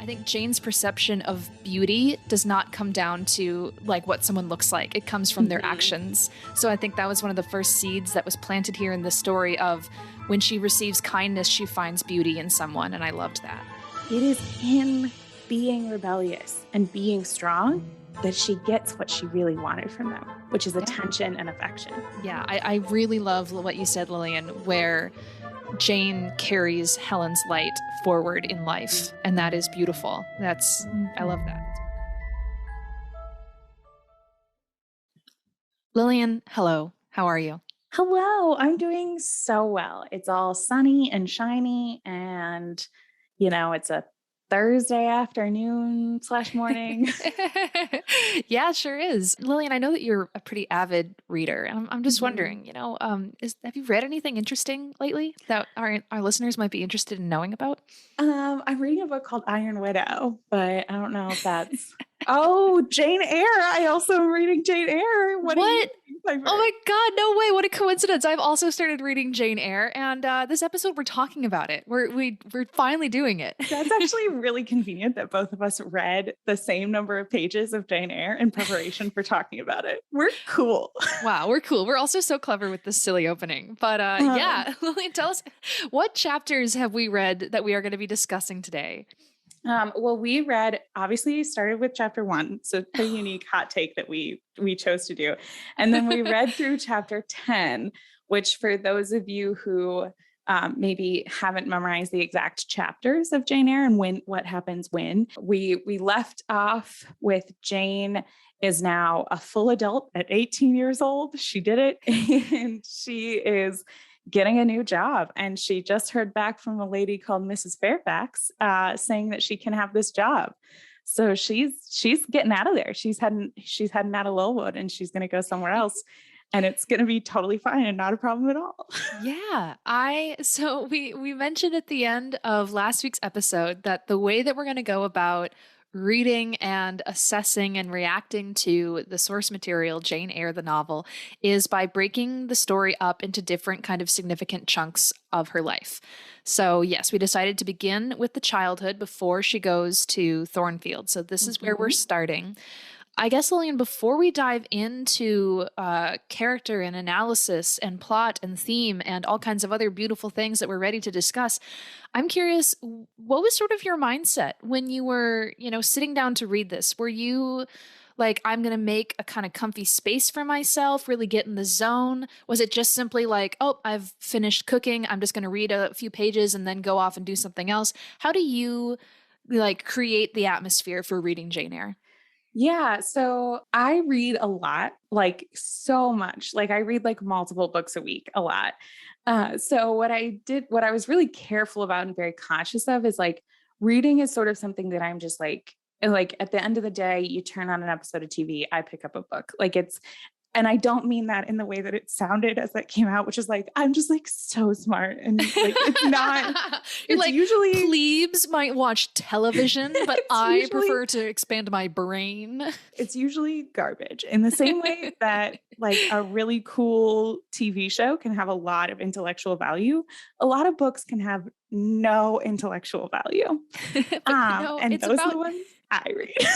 I think Jane's perception of beauty does not come down to like what someone looks like. It comes from their actions. So I think that was one of the first seeds that was planted here in the story of when she receives kindness, she finds beauty in someone. And I loved that. It is in being rebellious and being strong that she gets what she really wanted from them, which is attention and affection. Yeah, I really love what you said, Lillian, where Jane carries Helen's light forward in life, and that is beautiful. I love that. Lillian, hello. How are you? Hello, I'm doing so well. It's all sunny and shiny, and it's a Thursday afternoon / morning. Yeah, it sure is. Lillian, I know that you're a pretty avid reader, and I'm just wondering, have you read anything interesting lately that our listeners might be interested in knowing about? I'm reading a book called Iron Widow, but I don't know if that's Oh, Jane Eyre. I also am reading Jane Eyre. What? Oh my God, no way. What a coincidence. I've also started reading Jane Eyre, and this episode we're talking about it. We're finally doing it. That's actually really convenient that both of us read the same number of pages of Jane Eyre in preparation for talking about it. We're cool. Wow, we're cool. We're also so clever with this silly opening. But yeah, Lillian, tell us, what chapters have we read that we are going to be discussing today? Well, we obviously started with chapter 1. So a unique hot take that we chose to do. And then we read through chapter 10, which for those of you who maybe haven't memorized the exact chapters of Jane Eyre and what happens when, we left off with Jane is now a full adult at 18 years old. She did it. And she is getting a new job. And she just heard back from a lady called Mrs. Fairfax saying that she can have this job. So she's getting out of there. She's heading out of Lowood, and she's going to go somewhere else. And it's going to be totally fine and not a problem at all. Yeah. So we mentioned at the end of last week's episode that the way that we're going to go about reading and assessing and reacting to the source material, Jane Eyre, the novel, is by breaking the story up into different kind of significant chunks of her life. So yes, we decided to begin with the childhood before she goes to Thornfield. So this is where we're starting. I guess, Lillian, before we dive into character and analysis and plot and theme and all kinds of other beautiful things that we're ready to discuss, I'm curious, what was sort of your mindset when you were, sitting down to read this? Were you like, I'm going to make a kind of comfy space for myself, really get in the zone? Was it just simply like, oh, I've finished cooking, I'm just going to read a few pages and then go off and do something else? How do you create the atmosphere for reading Jane Eyre? Yeah. So I read a lot, like so much. Like I read like multiple books a week, a lot. So what I was really careful about and very conscious of is like reading is sort of something that I'm just like at the end of the day, you turn on an episode of TV, I pick up a book. And I don't mean that in the way that it sounded as that came out, which is like, I'm just like so smart. And like, it's not, You're like, usually plebes might watch television, but I prefer to expand my brain. It's usually garbage in the same way that like a really cool TV show can have a lot of intellectual value. A lot of books can have no intellectual value. And those are the ones I read.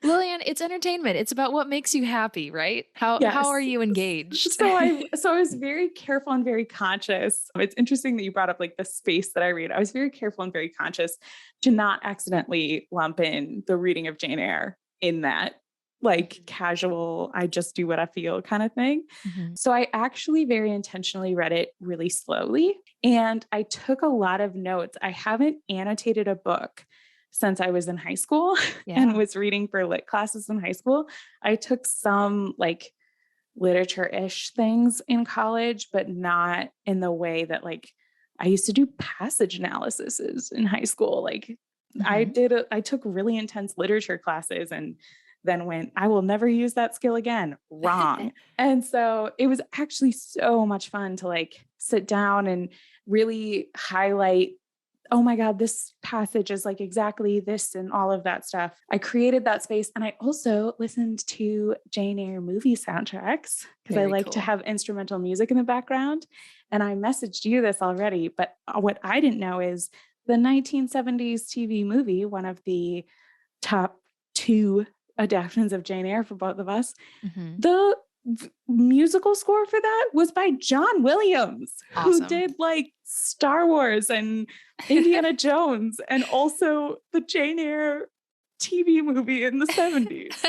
Lillian, it's entertainment. It's about what makes you happy, right? How are you engaged? So I was very careful and very conscious. It's interesting that you brought up like the space that I read. I was very careful and very conscious to not accidentally lump in the reading of Jane Eyre in that like casual, I just do what I feel kind of thing. Mm-hmm. So I actually very intentionally read it really slowly, and I took a lot of notes. I haven't annotated a book since I was in high school and was reading for lit classes in high school. I took some like literature-ish things in college, but not in the way that like I used to do passage analyses in high school. Like I took really intense literature classes and then went, I will never use that skill again. Wrong. And so it was actually so much fun to like sit down and really highlight, oh my God, this passage is like exactly this and all of that stuff. I created that space. And I also listened to Jane Eyre movie soundtracks because I like to have instrumental music in the background. And I messaged you this already, but what I didn't know is the 1970s TV movie, one of the top two adaptations of Jane Eyre for both of us, Hmm. the musical score for that was by John Williams, who Awesome. did like Star Wars and Indiana Jones and also the Jane Eyre TV movie in the 70s.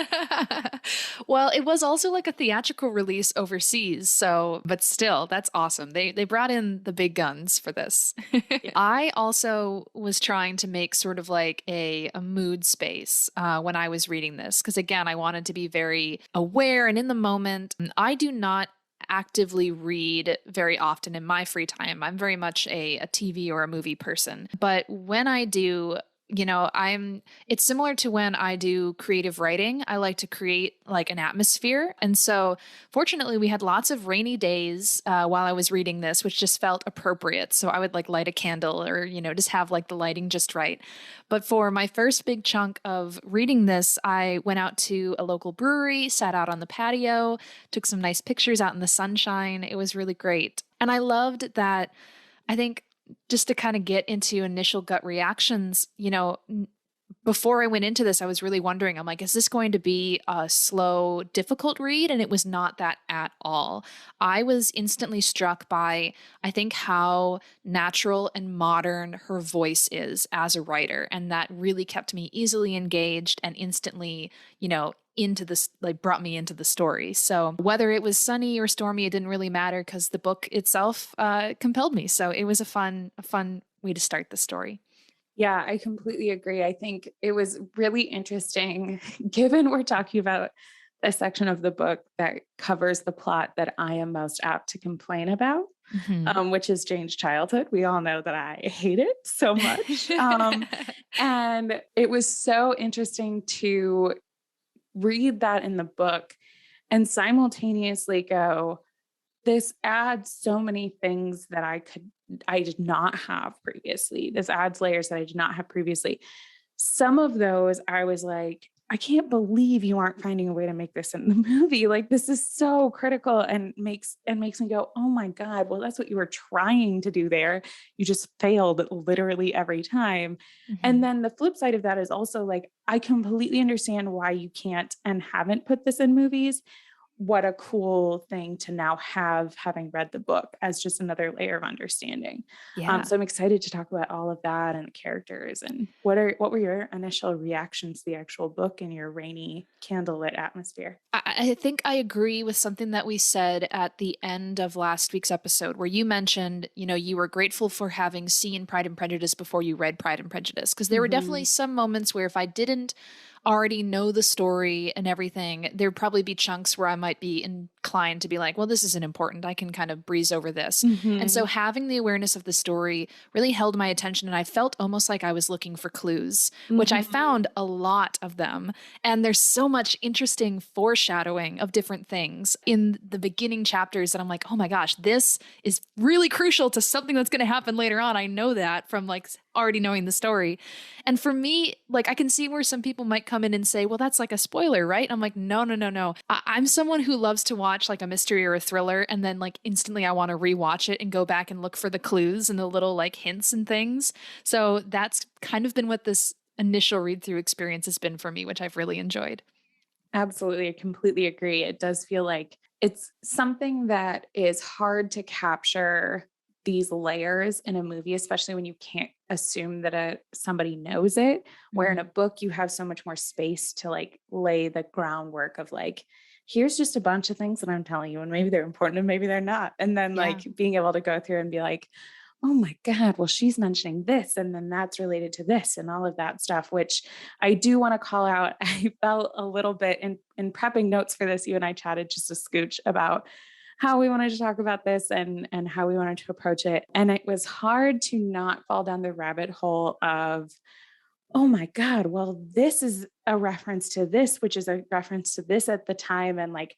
Well, it was also like a theatrical release overseas, so but still, that's awesome. They brought in the big guns for this. Yeah. I also was trying to make sort of like a mood space when I was reading this, because again, I wanted to be very aware and in the moment. I do not actively read very often in my free time. I'm very much a TV or a movie person. But when I do, it's similar to when I do creative writing. I like to create like an atmosphere. And so fortunately we had lots of rainy days while I was reading this, which just felt appropriate. So I would like light a candle or, just have like the lighting just right. But for my first big chunk of reading this, I went out to a local brewery, sat out on the patio, took some nice pictures out in the sunshine. It was really great. And I loved that. I think just to kind of get into initial gut reactions, before I went into this, I was really wondering, I'm like, is this going to be a slow, difficult read? And it was not that at all. I was instantly struck by, I think, how natural and modern her voice is as a writer. And that really kept me easily engaged and instantly, into this, like brought me into the story. So whether it was sunny or stormy, it didn't really matter because the book itself compelled me. So it was a fun way to start the story. Yeah, I completely agree. I think it was really interesting, given we're talking about a section of the book that covers the plot that I am most apt to complain about, Hmm. which is Jane's childhood. We all know that I hate it so much. And it was so interesting to read that in the book and simultaneously go, this adds so many things that I did not have previously. This adds layers that I did not have previously. Some of those I was like, I can't believe you aren't finding a way to make this in the movie. Like this is so critical and makes me go, oh my God, well, that's what you were trying to do there. You just failed literally every time. And Hmm. then the flip side of that is also like, I completely understand why you can't and haven't put this in movies. What a cool thing to now have, having read the book, as just another layer of understanding. Yeah. So I'm excited to talk about all of that and the characters. And what were your initial reactions to the actual book in your rainy candlelit atmosphere? I think I agree with something that we said at the end of last week's episode, where you mentioned, you were grateful for having seen Pride and Prejudice before you read Pride and Prejudice. Because there were definitely Hmm. some moments where if I didn't already know the story and everything, there'd probably be chunks where I might be inclined to be like, well, this isn't important. I can kind of breeze over this. And so Hmm. having the awareness of the story really held my attention. And I felt almost like I was looking for clues, which I Hmm. found a lot of them. And there's so much interesting foreshadowing of different things in the beginning chapters that I'm like, oh my gosh, this is really crucial to something that's going to happen later on. I know that from like already knowing the story. And for me, like I can see where some people might come in and say, well, that's like a spoiler, right? I'm like, no, no, no, no. I'm someone who loves to watch like a mystery or a thriller. And then like instantly I want to rewatch it and go back and look for the clues and the little like hints and things. So that's kind of been what this initial read through experience has been for me, which I've really enjoyed. Absolutely. I completely agree. It does feel like it's something that is hard to capture these layers in a movie, especially when you can't assume that somebody knows it. Where in a Mhm. book, you have so much more space to like lay the groundwork of like, here's just a bunch of things that I'm telling you, and maybe they're important and maybe they're not. And then Yeah. like being able to go through and be like, oh my God, well, she's mentioning this, and then that's related to this, and all of that stuff, which I do want to call out. I felt a little bit in prepping notes for this. You and I chatted just a scooch about how we wanted to talk about this and how we wanted to approach it. And it was hard to not fall down the rabbit hole of, oh my God, well, this is a reference to this, which is a reference to this at the time, and like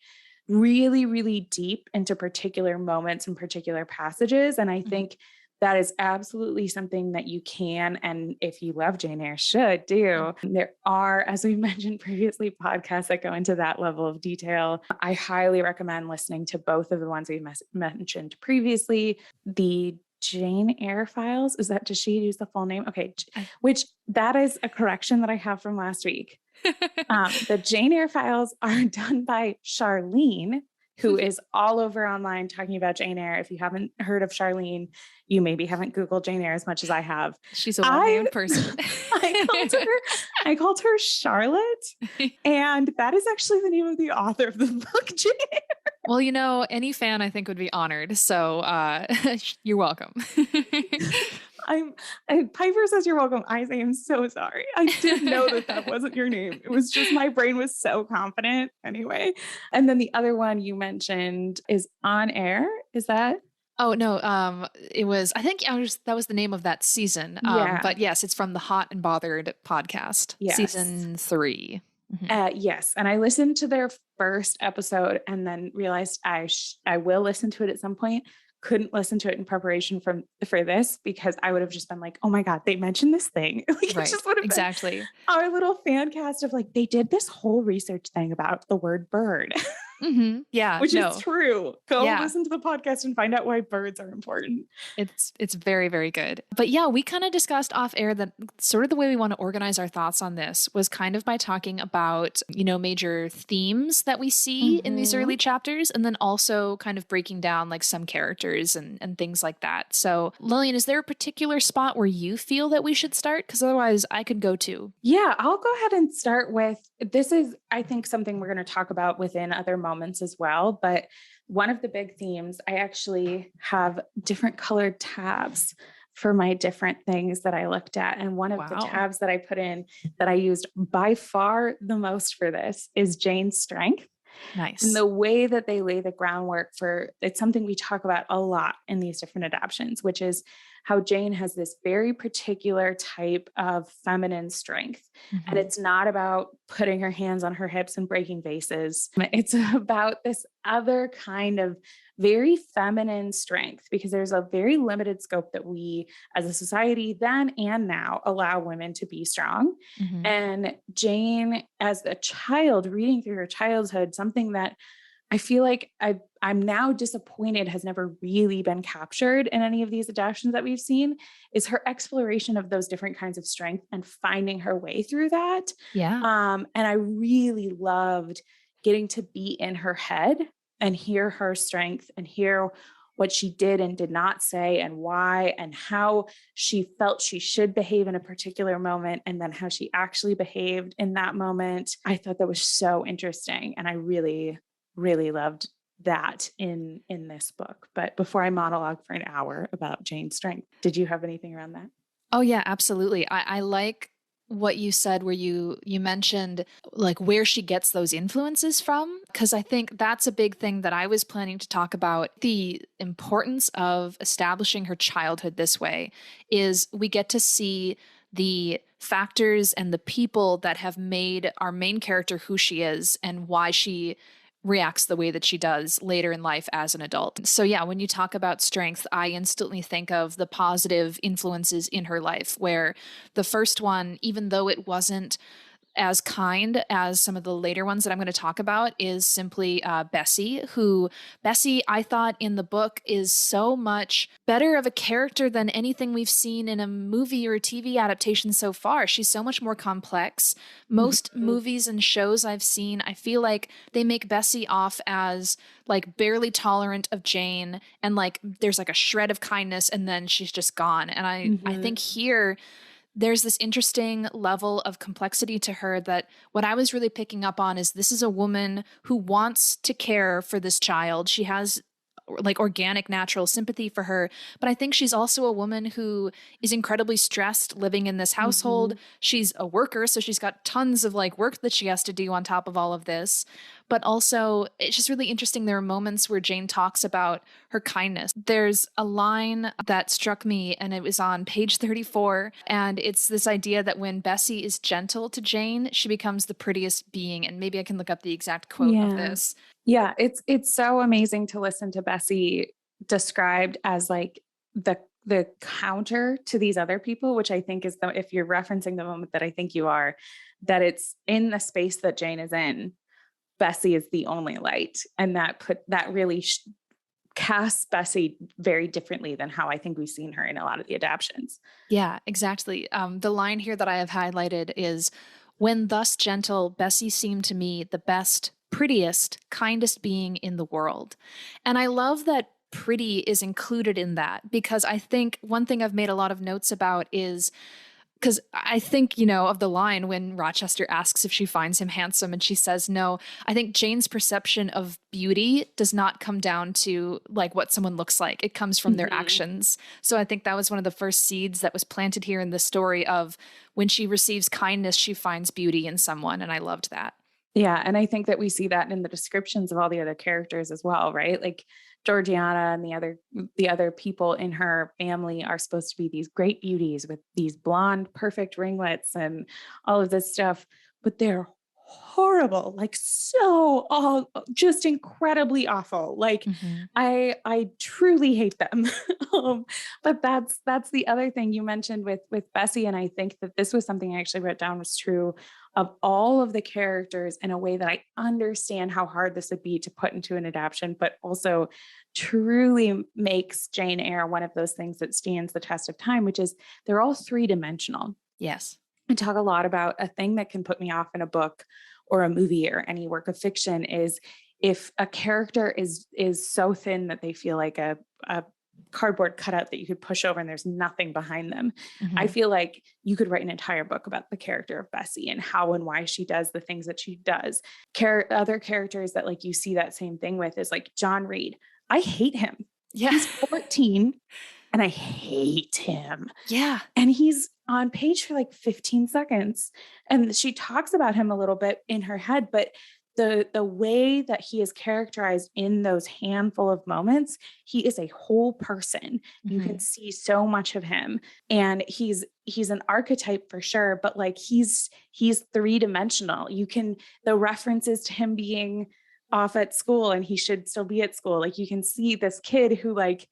really, really deep into particular moments and particular passages. And I Mhm. think that is absolutely something that you can, and if you love Jane Eyre, should do. There are, as we mentioned previously, podcasts that go into that level of detail. I highly recommend listening to both of the ones we mentioned previously. The Jane Eyre files. Does she use the full name? Okay. I- Which that is a correction that I have from last week. The Jane Eyre files are done by Charlene, who is all over online talking about Jane Eyre. If you haven't heard of Charlene, you maybe haven't Googled Jane Eyre as much as I have. She's a I well-named person. I called her Charlotte, and that is actually the name of the author of the book, Jane Eyre. Well, any fan I think would be honored. So you're welcome. Piper says you're welcome. I say I'm so sorry. I didn't know that wasn't your name. It was just my brain was so confident anyway. And then the other one you mentioned is On Air. Is that? Oh no, it was. I think that was the name of that season. Yeah. But yes, it's from the Hot and Bothered podcast, Yes. season 3. Mm-hmm. Yes, and I listened to their first episode and then realized I will listen to it at some point. Couldn't listen to it in preparation for this because I would have just been like, oh my God, they mentioned this thing. Like, Right. It just would have Exactly. been our little fan cast of like, they did this whole research thing about the word bird. Mm-hmm. Yeah. Which is true. Go listen to the podcast and find out why birds are important. It's very, very good. But yeah, we kind of discussed off air that sort of the way we want to organize our thoughts on this was kind of by talking about, major themes that we see in these early chapters, and then also kind of breaking down like some characters and things like that. So Lillian, is there a particular spot where you feel that we should start? Because otherwise I could go too. Yeah, I'll go ahead and start with, this is, I think, something we're going to talk about within other moments as well. But one of the big themes, I actually have different colored tabs for my different things that I looked at. And one of the tabs that I put in that I used by far the most for this is Jane's strength. Nice. And the way that they lay the groundwork for, it's something we talk about a lot in these different adaptations, which is how Jane has this very particular type of feminine strength. Mm-hmm. And it's not about putting her hands on her hips and breaking vases. It's about this other kind of very feminine strength, because there's a very limited scope that we as a society then and now allow women to be strong. Mm-hmm. And Jane, as a child, reading through her childhood, something that I feel like I'm now disappointed has never really been captured in any of these adaptations that we've seen, is her exploration of those different kinds of strength and finding her way through that. Yeah. And I really loved getting to be in her head and hear her strength and hear what she did and did not say and why and how she felt she should behave in a particular moment and then how she actually behaved in that moment. I thought that was so interesting. And I really, really loved that in this book. But before I monologue for an hour about Jane's strength, did you have anything around that? Oh yeah, absolutely. I like what you said where you mentioned like where she gets those influences from, because I think that's a big thing that I was planning to talk about. The importance of establishing her childhood this way is we get to see the factors and the people that have made our main character who she is and why she reacts the way that she does later in life as an adult. So yeah, when you talk about strength, I instantly think of the positive influences in her life, where the first one, even though it wasn't as kind as some of the later ones that I'm going to talk about, is simply Bessie, who I thought in the book is so much better of a character than anything we've seen in a movie or a TV adaptation so far. She's so much more complex. Most movies and shows I've seen, I feel like they make Bessie off as like barely tolerant of Jane and like there's like a shred of kindness and then she's just gone. And I think here there's this interesting level of complexity to her that what I was really picking up on is this is a woman who wants to care for this child. She has like organic, natural sympathy for her. But I think she's also a woman who is incredibly stressed living in this household. Mm-hmm. She's a worker, so she's got tons of like work that she has to do on top of all of this. But also, it's just really interesting. There are moments where Jane talks about her kindness. There's a line that struck me, and it was on page 34. And it's this idea that when Bessie is gentle to Jane, she becomes the prettiest being. And maybe I can look up the exact quote of this. Yeah, it's so amazing to listen to Bessie described as like the counter to these other people, which I think is if you're referencing the moment that I think you are, that it's in the space that Jane is in, Bessie is the only light. And that really casts Bessie very differently than how I think we've seen her in a lot of the adaptions. Yeah, exactly. The line here that I have highlighted is, "When thus gentle, Bessie seemed to me the best, prettiest, kindest being in the world." And I love that pretty is included in that, because I think one thing I've made a lot of notes about is, because I think, of the line when Rochester asks if she finds him handsome and she says no, I think Jane's perception of beauty does not come down to like what someone looks like. It comes from their Mhm. actions. So I think that was one of the first seeds that was planted here in the story of, when she receives kindness, she finds beauty in someone. And I loved that. Yeah, and I think that we see that in the descriptions of all the other characters as well, right? Like Georgiana and the other people in her family are supposed to be these great beauties with these blonde perfect ringlets and all of this stuff, but they're horrible, like so all just incredibly awful. Like Hmm. I truly hate them. But that's the other thing you mentioned with Bessie, and I think that this was something I actually wrote down was true of all of the characters in a way that I understand how hard this would be to put into an adaptation, but also truly makes Jane Eyre one of those things that stands the test of time, which is they're all three-dimensional. Yes. I talk a lot about a thing that can put me off in a book or a movie or any work of fiction is if a character is so thin that they feel like a cardboard cutout that you could push over and there's nothing behind them. I Hmm. feel like you could write an entire book about the character of Bessie and how and why she does the things that she does. Other characters that like you see that same thing with is like John Reed. I hate him. Yeah. He's 14 and I hate him. Yeah. And he's on page for like 15 seconds. And she talks about him a little bit in her head, but the way that he is characterized in those handful of moments, he is a whole person. You Hmm. can see so much of him. And he's an archetype for sure, but like he's three-dimensional. The references to him being off at school and he should still be at school. Like you can see this kid who like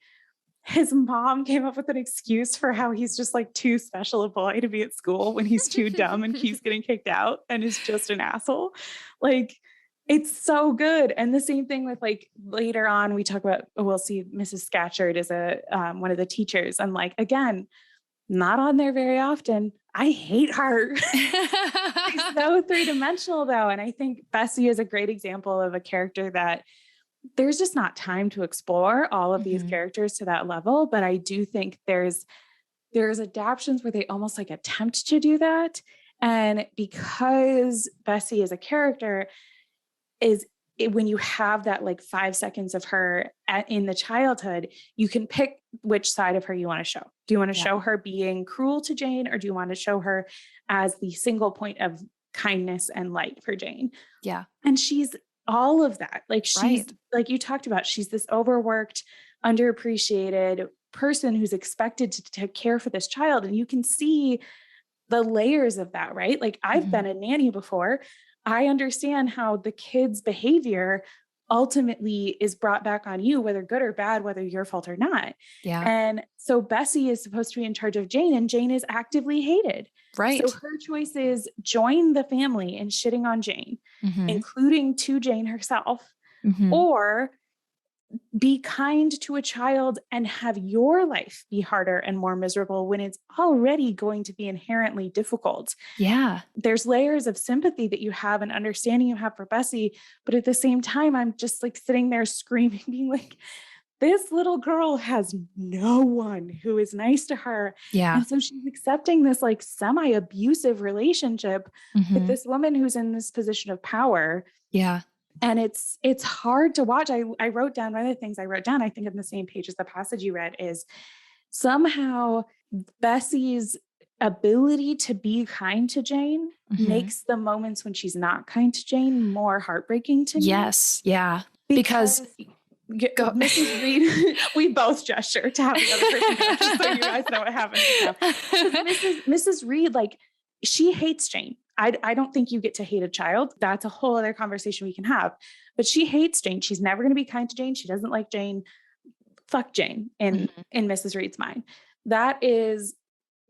his mom came up with an excuse for how he's just like too special a boy to be at school when he's too dumb and keeps getting kicked out and is just an asshole. Like it's so good. And the same thing with like later on, we talk about, we'll see Mrs. Scatcherd as one of the teachers. And like, again, not on there very often. I hate her. She's so three-dimensional though. And I think Bessie is a great example of a character that there's just not time to explore all of these Hmm. characters to that level. But I do think there's adaptions where they almost like attempt to do that. And because Bessie as a character when you have that like 5 seconds of her in the childhood, you can pick which side of her you want to show. Do you want to Yeah. show her being cruel to Jane, or do you want to show her as the single point of kindness and light for Jane? Yeah. And she's all of that. Like she's Right. like you talked about, she's this overworked, underappreciated person who's expected to care for this child. And you can see the layers of that, right? Like I've Hmm. been a nanny before. I understand how the kid's behavior ultimately is brought back on you, whether good or bad, whether your fault or not. Yeah. And so Bessie is supposed to be in charge of Jane, and Jane is actively hated. So Right. her choice is join the family in shitting on Jane, Hmm. including to Jane herself, Hmm. or be kind to a child and have your life be harder and more miserable when it's already going to be inherently difficult. Yeah. There's layers of sympathy that you have and understanding you have for Bessie, but at the same time, I'm just like sitting there screaming, being like, this little girl has no one who is nice to her. Yeah. And so she's accepting this like semi-abusive relationship with Hmm. this woman who's in this position of power. Yeah. And it's hard to watch. I wrote down one of the things I wrote down, I think on the same page as the passage you read, is somehow Bessie's ability to be kind to Jane Hmm. makes the moments when she's not kind to Jane more heartbreaking to me, Yes. Yeah. Because because go. Mrs. Reed, we both gesture to have the other person go, just so you guys know what happened just now. Because Mrs. Reed, like, she hates Jane. I don't think you get to hate a child. That's a whole other conversation we can have. But she hates Jane. She's never going to be kind to Jane. She doesn't like Jane. Fuck Jane in Mhm. Mrs. Reed's mind. That is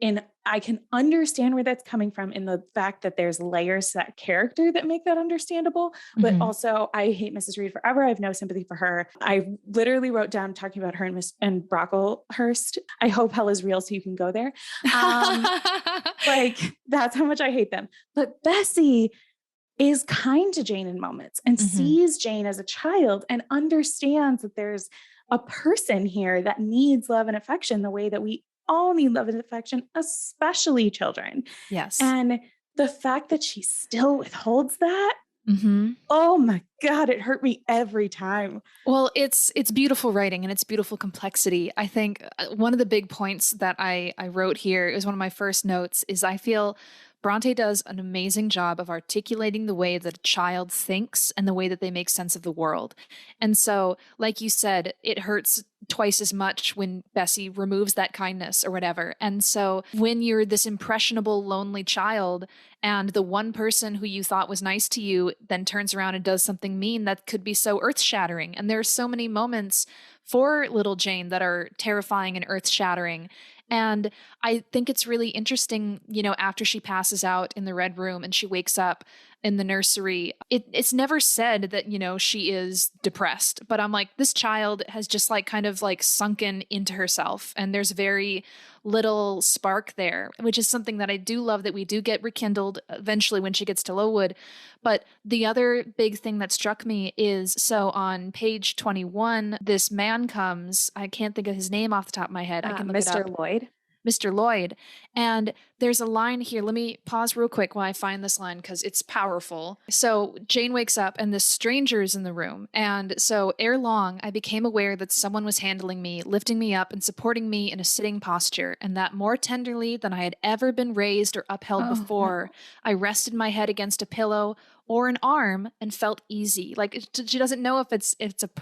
And I can understand where that's coming from in the fact that there's layers to that character that make that understandable. But Hmm. also, I hate Mrs. Reed forever. I have no sympathy for her. I literally wrote down talking about her and Brocklehurst. I hope hell is real so you can go there. Um, like, that's how much I hate them. But Bessie is kind to Jane in moments and Hmm. sees Jane as a child and understands that there's a person here that needs love and affection the way that we all need love and affection, especially children. Yes. And the fact that she still withholds that, Hmm. oh my God, it hurt me every time. Well, it's beautiful writing and it's beautiful complexity. I think one of the big points that I wrote here is one of my first notes is I feel Bronte does an amazing job of articulating the way that a child thinks and the way that they make sense of the world. And so, like you said, it hurts twice as much when Bessie removes that kindness or whatever. And so, when you're this impressionable, lonely child and the one person who you thought was nice to you then turns around and does something mean, that could be so earth-shattering. And there are so many moments for little Jane that are terrifying and earth-shattering. And I think it's really interesting, after she passes out in the red room and she wakes up in the nursery, it's never said that, she is depressed. But I'm like, this child has just like kind of like sunken into herself. And there's very little spark there, which is something that I do love that we do get rekindled eventually when she gets to Lowood. But the other big thing that struck me is, so on page 21, this man comes. I can't think of his name off the top of my head. I can look it Mr. up. Lloyd. Mr. Lloyd. And there's a line here. Let me pause real quick while I find this line because it's powerful. So Jane wakes up and this stranger is in the room. And so ere long, I became aware that someone was handling me, lifting me up and supporting me in a sitting posture, and that more tenderly than I had ever been raised or upheld Oh, before, no. I rested my head against a pillow or an arm and felt easy. Like she doesn't know if it's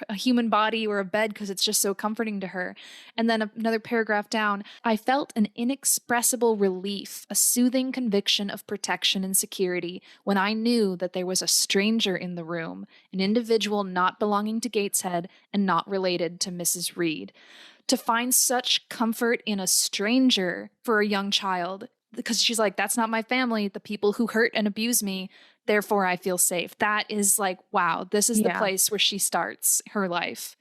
a human body or a bed because it's just so comforting to her. And then another paragraph down, I felt an inexpressible relief, a soothing conviction of protection and security when I knew that there was a stranger in the room, an individual not belonging to Gateshead and not related to Mrs. Reed. To find such comfort in a stranger for a young child, because she's like, that's not my family, the people who hurt and abuse me, therefore I feel safe. That is like, wow, this is the Yeah. place where she starts her life.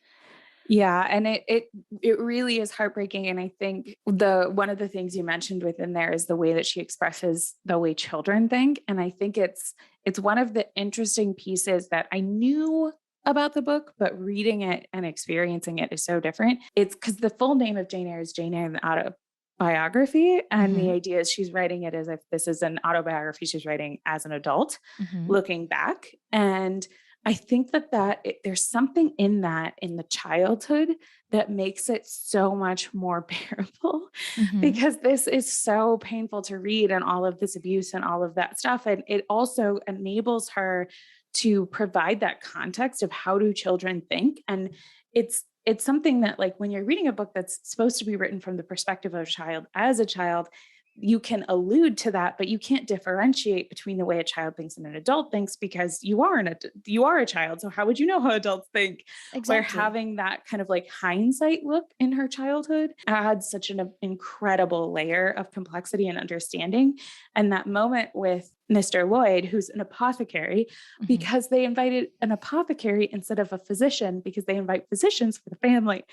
Yeah, and it really is heartbreaking. And I think the one of the things you mentioned within there is the way that she expresses the way children think. And I think it's one of the interesting pieces that I knew about the book, but reading it and experiencing it is so different. It's because the full name of Jane Eyre is Jane Eyre, the Autobiography. And the Mm-hmm. idea is she's writing it as if this is an autobiography she's writing as an adult, Mm-hmm. looking back. And I think there's something in that in the childhood that makes it so much more bearable Mm-hmm. because this is so painful to read and all of this abuse and all of that stuff. And it also enables her to provide that context of how do children think. And it's something that, like, when you're reading a book that's supposed to be written from the perspective of a child, as a child, you can allude to that, but you can't differentiate between the way a child thinks and an adult thinks because you are a child. So how would you know how adults think? Where Exactly. having that kind of like hindsight look in her childhood adds such an incredible layer of complexity and understanding. And that moment with Mr. Lloyd, who's an apothecary, Mm-hmm. because they invited an apothecary instead of a physician, because they invite physicians for the family.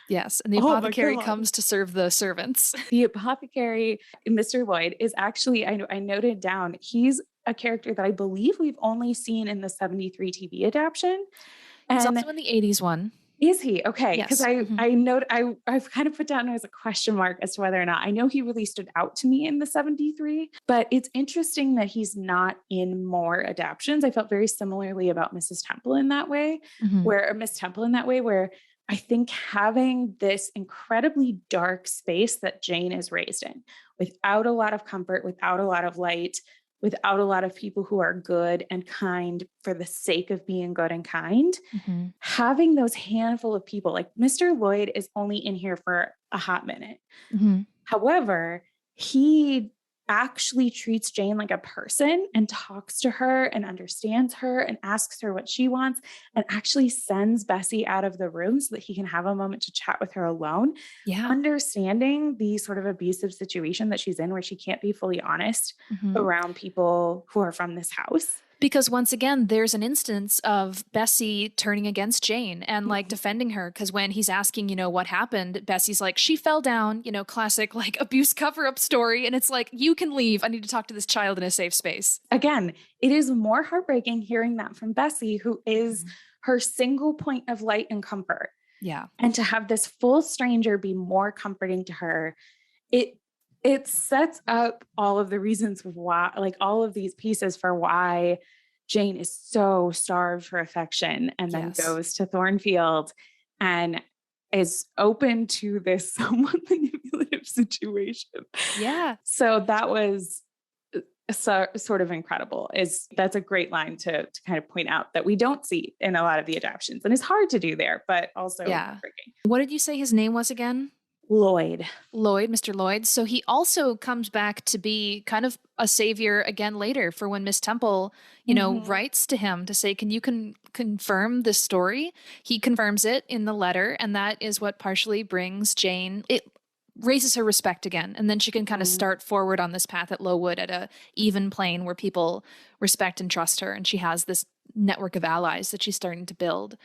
Yes. And the Oh my apothecary God. comes to serve the servants. The apothecary, Mr. Lloyd, is actually, I noted down, he's a character that I believe we've only seen in the 73 TV adaptation. He's And also in the 80s one. is he? Okay. Because Yes. Mm-hmm. I've kind of put down as a question mark as to whether or not. I know he really stood out to me in the 73, but it's interesting that he's not in more adaptions. I felt very similarly about Mrs. Temple in that way, Mm-hmm. where or Miss Temple in that way, where I think having this incredibly dark space that Jane is raised in, without a lot of comfort, without a lot of light, without a lot of people who are good and kind for the sake of being good and kind, Mm-hmm. having those handful of people, like Mr. Lloyd is only in here for a hot minute. Mm-hmm. However, he actually treats Jane like a person and talks to her and understands her and asks her what she wants and actually sends Bessie out of the room so that he can have a moment to chat with her alone. Yeah. Understanding the sort of abusive situation that she's in where she can't be fully honest around people who are from this house. Because once again, there's an instance of Bessie turning against Jane and like defending her. Because when he's asking, what happened, Bessie's like, she fell down, classic like abuse cover up story. And it's like, you can leave. I need to talk to this child in a safe space. Again, it is more heartbreaking hearing that from Bessie, who is her single point of light and comfort. Yeah. And to have this full stranger be more comforting to her, it sets up all of the reasons why, like all of these pieces for why Jane is so starved for affection and then goes to Thornfield and is open to this somewhat manipulative situation. Yeah. So that was sort of incredible. That's a great line to kind of point out that we don't see in a lot of the adaptions, and it's hard to do there, but also heartbreaking. What did you say his name was again? Lloyd, Mr. Lloyd. So he also comes back to be kind of a savior again later for when Miss Temple, writes to him to say, can you confirm this story? He confirms it in the letter. And that is what partially brings Jane, it raises her respect again. And then she can kind of start forward on this path at Lowood at a even plane where people respect and trust her. And she has this network of allies that she's starting to build.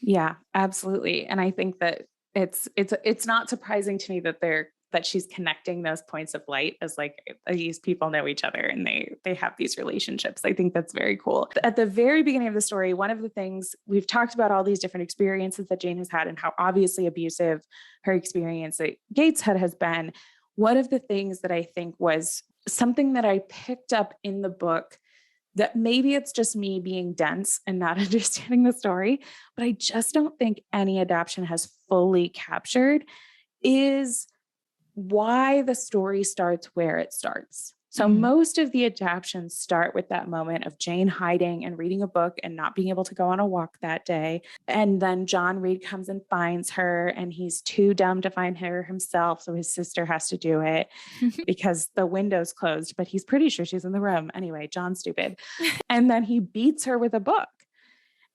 Yeah, absolutely. And I think that it's not surprising to me that she's connecting those points of light as like these people know each other and they have these relationships. I think that's very cool. At the very beginning of the story, one of the things we've talked about, all these different experiences that Jane has had and how obviously abusive her experience at Gateshead has been. One of the things that I think was something that I picked up in the book, that maybe it's just me being dense and not understanding the story, but I just don't think any adaptation has fully captured, is why the story starts where it starts. So most of the adaptations start with that moment of Jane hiding and reading a book and not being able to go on a walk that day. And then John Reed comes and finds her and he's too dumb to find her himself. So his sister has to do it because the window's closed, but he's pretty sure she's in the room. Anyway, John's stupid. And then he beats her with a book.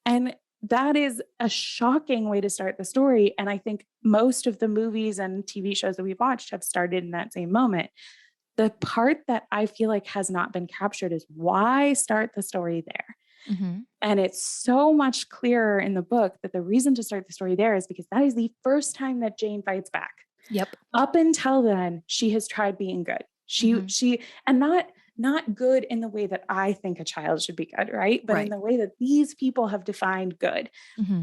And that is a shocking way to start the story. And I think most of the movies and TV shows that we've watched have started in that same moment. The part that I feel like has not been captured is why start the story there. And it's so much clearer in the book that the reason to start the story there is because that is the first time that Jane fights back. Yep. Up until then, she has tried being good. She and not good in the way that I think a child should be good, right? But in the way that these people have defined good.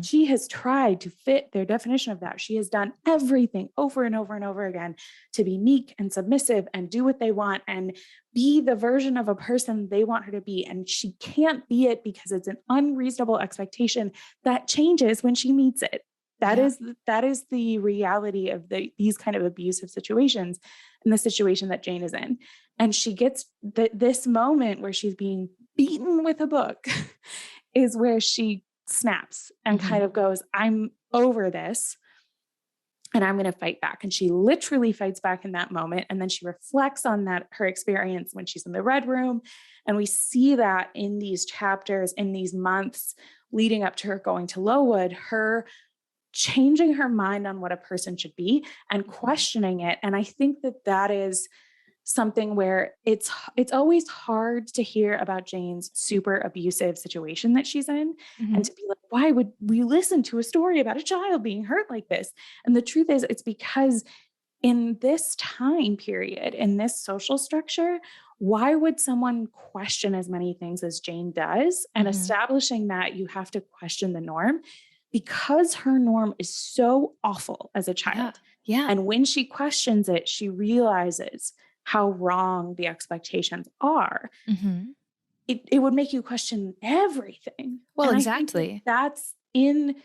She has tried to fit their definition of that. She has done everything over and over and over again to be meek and submissive and do what they want and be the version of a person they want her to be. And she can't be it because it's an unreasonable expectation that changes when she meets it. That is the reality of these kind of abusive situations and the situation that Jane is in. And she gets this moment where she's being beaten with a book is where she snaps and kind of goes, I'm over this and I'm going to fight back. And she literally fights back in that moment. And then she reflects on her experience when she's in the Red Room. And we see that in these chapters, in these months leading up to her going to Lowood, her changing her mind on what a person should be and questioning it. And I think that is something where it's always hard to hear about Jane's super abusive situation that she's in and to be like, why would we listen to a story about a child being hurt like this? And the truth is, it's because in this time period, in this social structure, why would someone question as many things as Jane does? And establishing that you have to question the norm because her norm is so awful as a child. Yeah. And when she questions it, she realizes how wrong the expectations are. It would make you question everything. Well, and exactly. That's in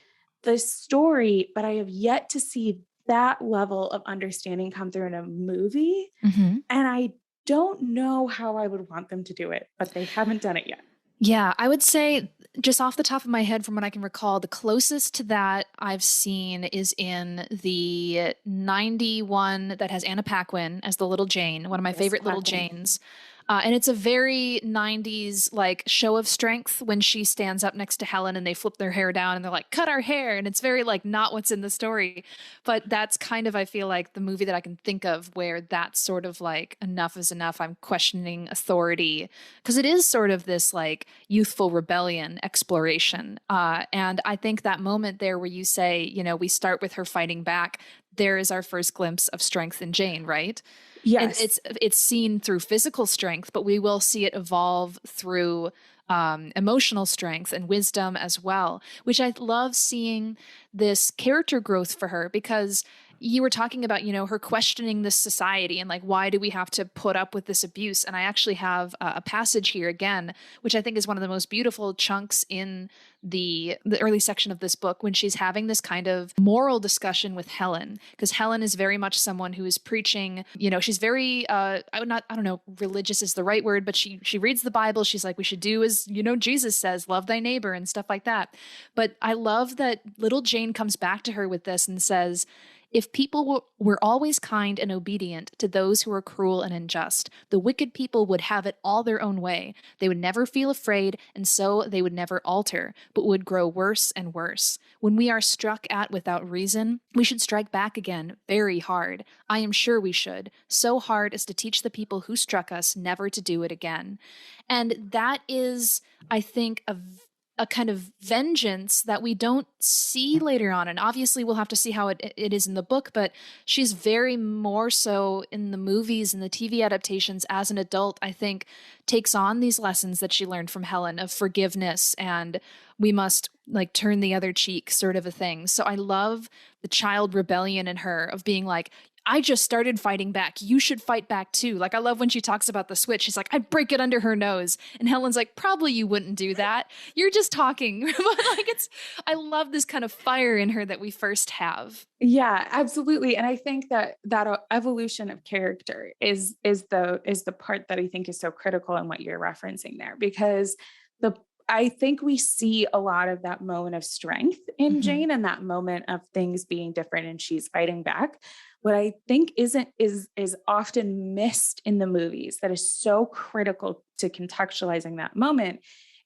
the story, but I have yet to see that level of understanding come through in a movie. And I don't know how I would want them to do it, but they haven't done it yet. Yeah, I would say just off the top of my head, from what I can recall, the closest to that I've seen is in the 91 that has Anna Paquin as the little Jane, one of my Yes, favorite little Paquin. Janes. And it's a very 90s like show of strength when she stands up next to Helen and they flip their hair down and they're like, cut our hair. And it's very like not what's in the story. But that's kind of, I feel like, the movie that I can think of where that's sort of like enough is enough. I'm questioning authority because it is sort of this like youthful rebellion exploration. And I think that moment there where you say, we start with her fighting back, there is our first glimpse of strength in Jane, right? And Yes. it's seen through physical strength, but we will see it evolve through emotional strength and wisdom as well, which I love seeing this character growth for her because you were talking about, her questioning this society and like, why do we have to put up with this abuse? And I actually have a passage here again, which I think is one of the most beautiful chunks in the early section of this book when she's having this kind of moral discussion with Helen, because Helen is very much someone who is preaching, she's very I don't know, religious is the right word, but she reads the Bible. She's like, we should do as, Jesus says, love thy neighbor and stuff like that. But I love that little Jane comes back to her with this and says, if people were always kind and obedient to those who are cruel and unjust, the wicked people would have it all their own way. They would never feel afraid, and so they would never alter, but would grow worse and worse. When we are struck at without reason, we should strike back again very hard. I am sure we should, so hard as to teach the people who struck us never to do it again. And that is, I think, a kind of vengeance that we don't see later on. And obviously, we'll have to see how it is in the book, but she's very more so in the movies and the TV adaptations as an adult, I think, takes on these lessons that she learned from Helen of forgiveness and we must like turn the other cheek sort of a thing. So I love the child rebellion in her of being like, I just started fighting back. You should fight back too. Like, I love when she talks about the switch. She's like, I'd break it under her nose. And Helen's like, probably you wouldn't do that. You're just talking. But like, I love this kind of fire in her that we first have. Yeah, absolutely. And I think that evolution of character is the part that I think is so critical in what you're referencing there, because the I think we see a lot of that moment of strength in Mm-hmm. Jane and that moment of things being different and she's fighting back. What I think isn't is often missed in the movies that is so critical to contextualizing that moment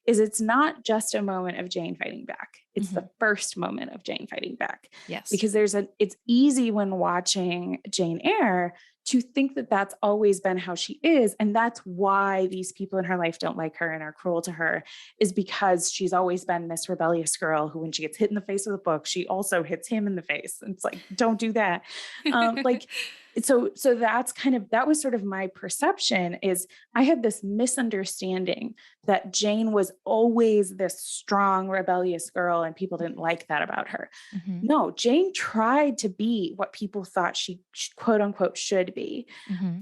is it's not just a moment of Jane fighting back. It's Mm-hmm. the first moment of Jane fighting back, Yes. because it's easy when watching Jane Eyre to think that that's always been how she is. And that's why these people in her life don't like her and are cruel to her, is because she's always been this rebellious girl who, when she gets hit in the face with a book, she also hits him in the face. And it's like, don't do that. Like, so that was sort of my perception. Is I had this misunderstanding that Jane was always this strong, rebellious girl and people didn't like that about her. Mm-hmm. No, Jane tried to be what people thought she quote unquote should be, Mm-hmm.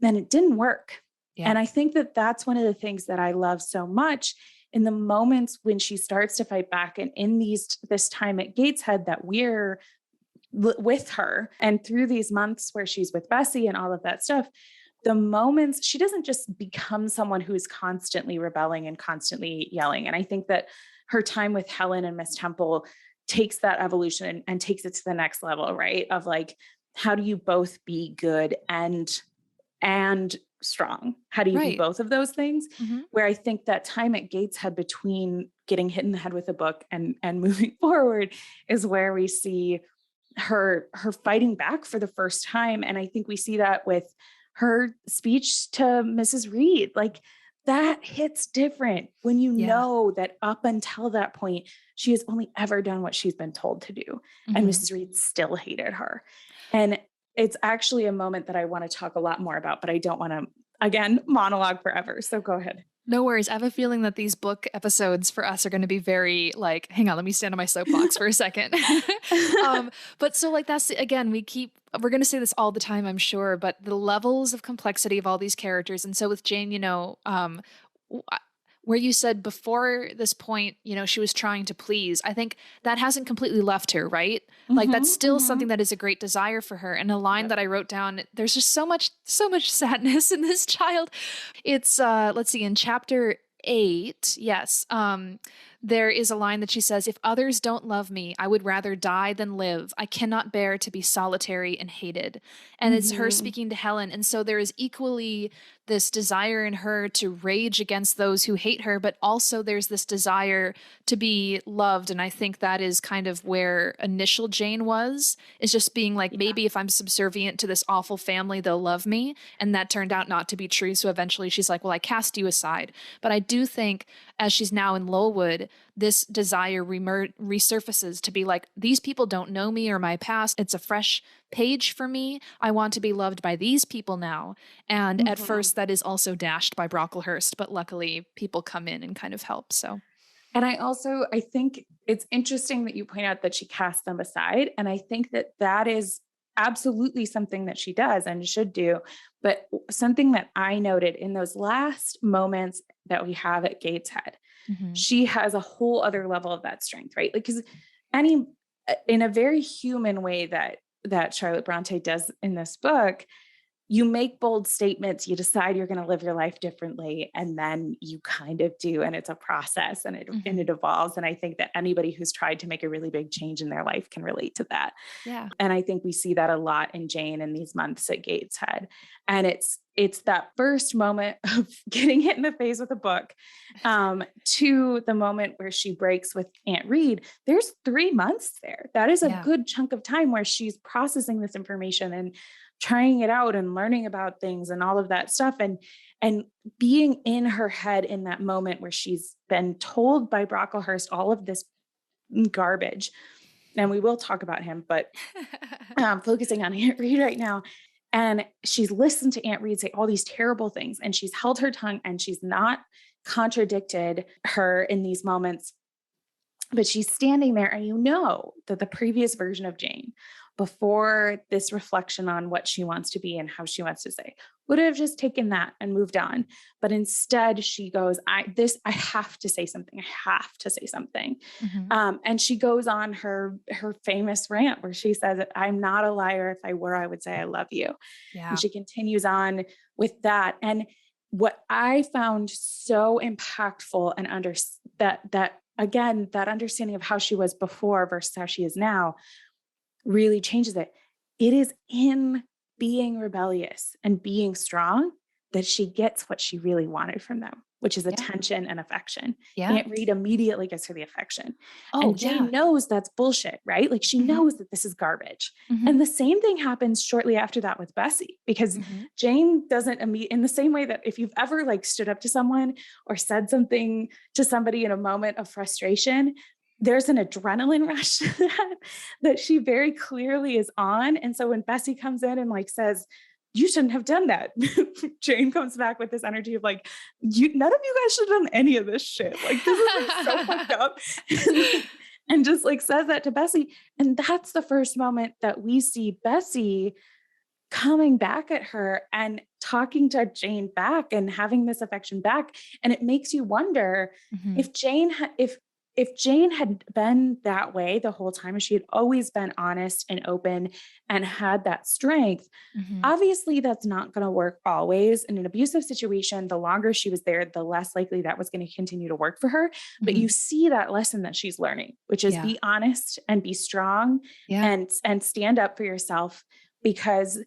and it didn't work. Yeah. And I think that that's one of the things that I love so much in the moments when she starts to fight back, and in this time at Gateshead that we're with her, and through these months where she's with Bessie and all of that stuff, the moments she doesn't just become someone who's constantly rebelling and constantly yelling. And I think that her time with Helen and Miss Temple takes that evolution and takes it to the next level, right? Of like, how do you both be good and strong? How do you be Right. both of those things? Mm-hmm. Where I think that time at Gateshead between getting hit in the head with a book and moving forward is where we see her fighting back for the first time. And I think we see that with her speech to Mrs. Reed. Like, that hits different when you Yeah. know that up until that point, she has only ever done what she's been told to do. And Mm-hmm. Mrs. Reed still hated her. And it's actually a moment that I want to talk a lot more about, but I don't want to, again, monologue forever. So go ahead. No worries. I have a feeling that these book episodes for us are going to be very like, hang on, let me stand on my soapbox for a second. But so like that's again, we're going to say this all the time, I'm sure, but the levels of complexity of all these characters. And so with Jane, where you said before this point, she was trying to please, I think that hasn't completely left her, right? Like that's Mm-hmm, still mm-hmm. something that is a great desire for her. And a line Yep. that I wrote down, there's just so much sadness in this child. It's let's see, in chapter 8, yes, there is a line that she says, "If others don't love me, I would rather die than live. I cannot bear to be solitary and hated." And it's her Mhm. speaking to Helen. And so there is equally this desire in her to rage against those who hate her, but also there's this desire to be loved. And I think that is kind of where initial Jane was, is just being like, Yeah. maybe if I'm subservient to this awful family, they'll love me. And that turned out not to be true. So eventually she's like, well, I cast you aside. But I do think as she's now in Lowood, this desire resurfaces to be like, these people don't know me or my past. It's a fresh page for me. I want to be loved by these people now. And at Mhm. first, that is also dashed by Brocklehurst, but luckily, people come in and kind of help. So, And I think it's interesting that you point out that she cast them aside. And I think that that is absolutely something that she does and should do. But something that I noted in those last moments that we have at Gateshead, mhm. she has a whole other level of that strength, right? Like, because any, in a very human way that Charlotte Bronte does in this book, you make bold statements, you decide you're going to live your life differently, and then you kind of do, and it's a process, and it Mhm. evolves. And I think that anybody who's tried to make a really big change in their life can relate to that. Yeah. And I think we see that a lot in Jane in these months at Gateshead. And it's that first moment of getting hit in the face with a book, to the moment where she breaks with Aunt Reed. There's 3 months there. That is a Yeah. good chunk of time where she's processing this information and trying it out and learning about things and all of that stuff, and being in her head in that moment where she's been told by Brocklehurst all of this garbage. And we will talk about him, but focusing on Aunt Reed right now. And she's listened to Aunt Reed say all these terrible things, and she's held her tongue and she's not contradicted her in these moments. But she's standing there, and you know that the previous version of Jane, before this reflection on what she wants to be and how she wants to say, would have just taken that and moved on. But instead, she goes, I have to say something. I have to say something. Mhm. And she goes on her famous rant where she says, "I'm not a liar. If I were, I would say I love you." And Yeah. she continues on with that. And what I found so impactful and that again, that understanding of how she was before versus how she is now really changes it. It is in being rebellious and being strong that she gets what she really wanted from them, which is Yeah. attention and affection. Yeah. Aunt Reed immediately gives her the affection. Oh, And yeah. Jane knows that's bullshit, right? Like, she Mhm. knows that this is garbage. Mhm. And the same thing happens shortly after that with Bessie, because Mhm. Jane doesn't in the same way that if you've ever like stood up to someone or said something to somebody in a moment of frustration, there's an adrenaline rush to that she very clearly is on. And so when Bessie comes in and like says, "You shouldn't have done that," Jane comes back with this energy of like, "You, none of you guys should have done any of this shit. Like, this is like so fucked up." And just like says that to Bessie. And that's the first moment that we see Bessie coming back at her and talking to Jane back and having this affection back. And it makes you wonder Mhm. if if Jane had been that way the whole time, if she had always been honest and open and had that strength. Mhm. Obviously, that's not going to work always. In an abusive situation, the longer she was there, the less likely that was going to continue to work for her. But you Mhm. see that lesson that she's learning, which is Yeah. be honest and be strong, Yeah. and stand up for yourself, because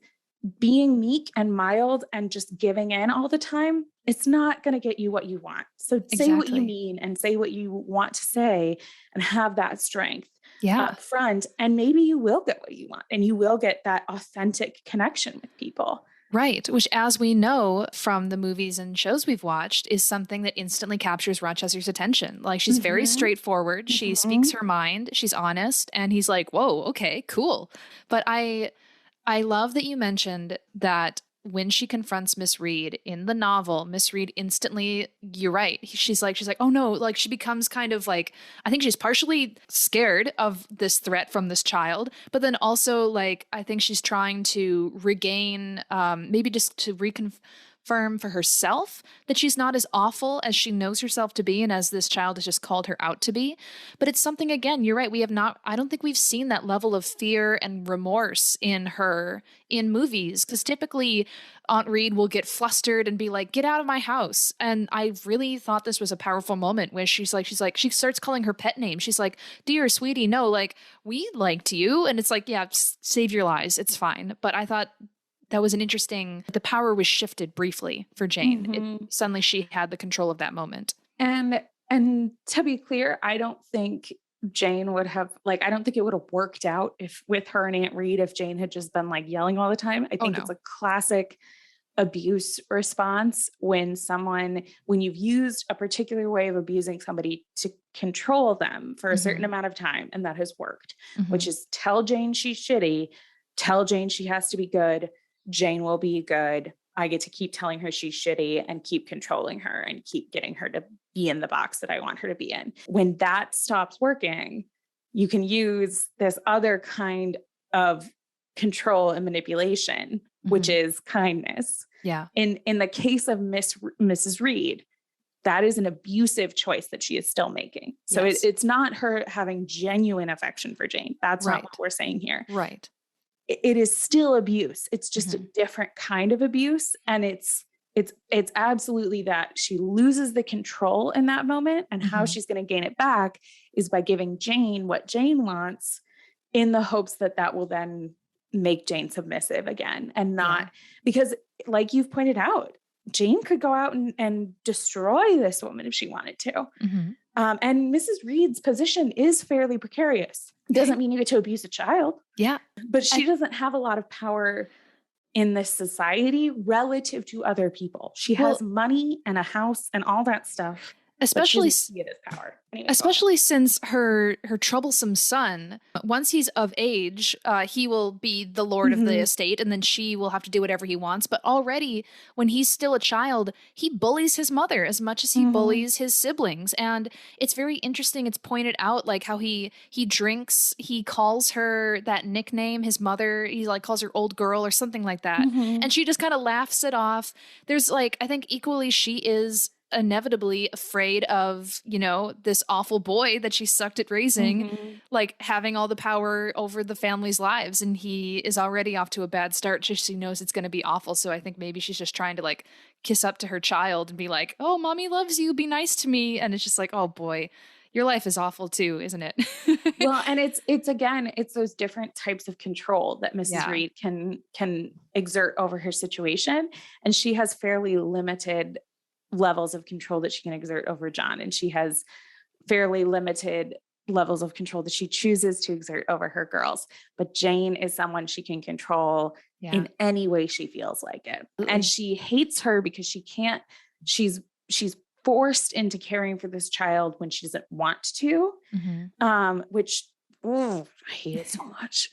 being meek and mild and just giving in all the time, it's not going to get you what you want. So say what you Exactly. mean and say what you want to say and have that strength Yeah. up front. And maybe you will get what you want and you will get that authentic connection with people. Right, which, as we know from the movies and shows we've watched, is something that instantly captures Rochester's attention. Like, she's very Mhm. straightforward. She speaks Mhm. her mind. She's honest. And he's like, whoa, okay, cool. But I love that you mentioned that when she confronts Miss Reed in the novel, Miss Reed instantly, you're right. She's like, oh no, like she becomes kind of like, I think she's partially scared of this threat from this child, but then also like, I think she's trying to regain, maybe just to reaffirm for herself that she's not as awful as she knows herself to be and as this child has just called her out to be. But it's something, again, you're right, I don't think we've seen that level of fear and remorse in her in movies, because typically Aunt Reed will get flustered and be like, get out of my house. And I really thought this was a powerful moment where she starts calling her pet name. She's like, dear sweetie, no, like, we liked you. And it's like, yeah, save your lies. It's fine. But I thought that was the power was shifted briefly for Jane. Suddenly she had the control of that moment. And to be clear, I don't think Jane would have, like, I don't think it would have worked out if with her and Aunt Reed, if Jane had just been like yelling all the time. I think it's a classic abuse response when you've used a particular way of abusing somebody to control them for a certain amount of time, and that has worked, which is tell Jane she's shitty, tell Jane she has to be good, Jane will be good. I get to keep telling her she's shitty and keep controlling her and keep getting her to be in the box that I want her to be in. When that stops working, you can use this other kind of control and manipulation, which is kindness. Yeah. In the case of Mrs. Reed, that is an abusive choice that she is still making. So it's not her having genuine affection for Jane. That's not what we're saying here. Right. It is still abuse. It's just a different kind of abuse. And it's absolutely that she loses the control in that moment, and how she's going to gain it back is by giving Jane what Jane wants, in the hopes that that will then make Jane submissive again, and not because, like you've pointed out, Jane could go out and destroy this woman if she wanted to. And Mrs. Reed's position is fairly precarious. Doesn't mean you get to abuse a child. Yeah. But she doesn't have a lot of power in this society relative to other people. She has money and a house and all that stuff. Especially power. Anyway, especially since her troublesome son, once he's of age, he will be the lord of the estate, and then she will have to do whatever he wants. But already, when he's still a child, he bullies his mother as much as he bullies his siblings. And it's very interesting. It's pointed out, like, how he drinks, he calls her that nickname, his mother, he like calls her old girl or something like that. And she just kind of laughs it off. There's, like, I think equally she is inevitably afraid of, this awful boy that she sucked at raising, like having all the power over the family's lives. And he is already off to a bad start. She knows it's going to be awful. So I think maybe she's just trying to, like, kiss up to her child and be like, oh, mommy loves you, be nice to me. And it's just like, oh boy, your life is awful too, isn't it? Well, and it's those different types of control that Mrs. Reed can exert over her situation. And she has fairly limited levels of control that she can exert over John. And she has fairly limited levels of control that she chooses to exert over her girls. But Jane is someone she can control in any way she feels like it. And she hates her because she's forced into caring for this child when she doesn't want to, which, I hate it so much.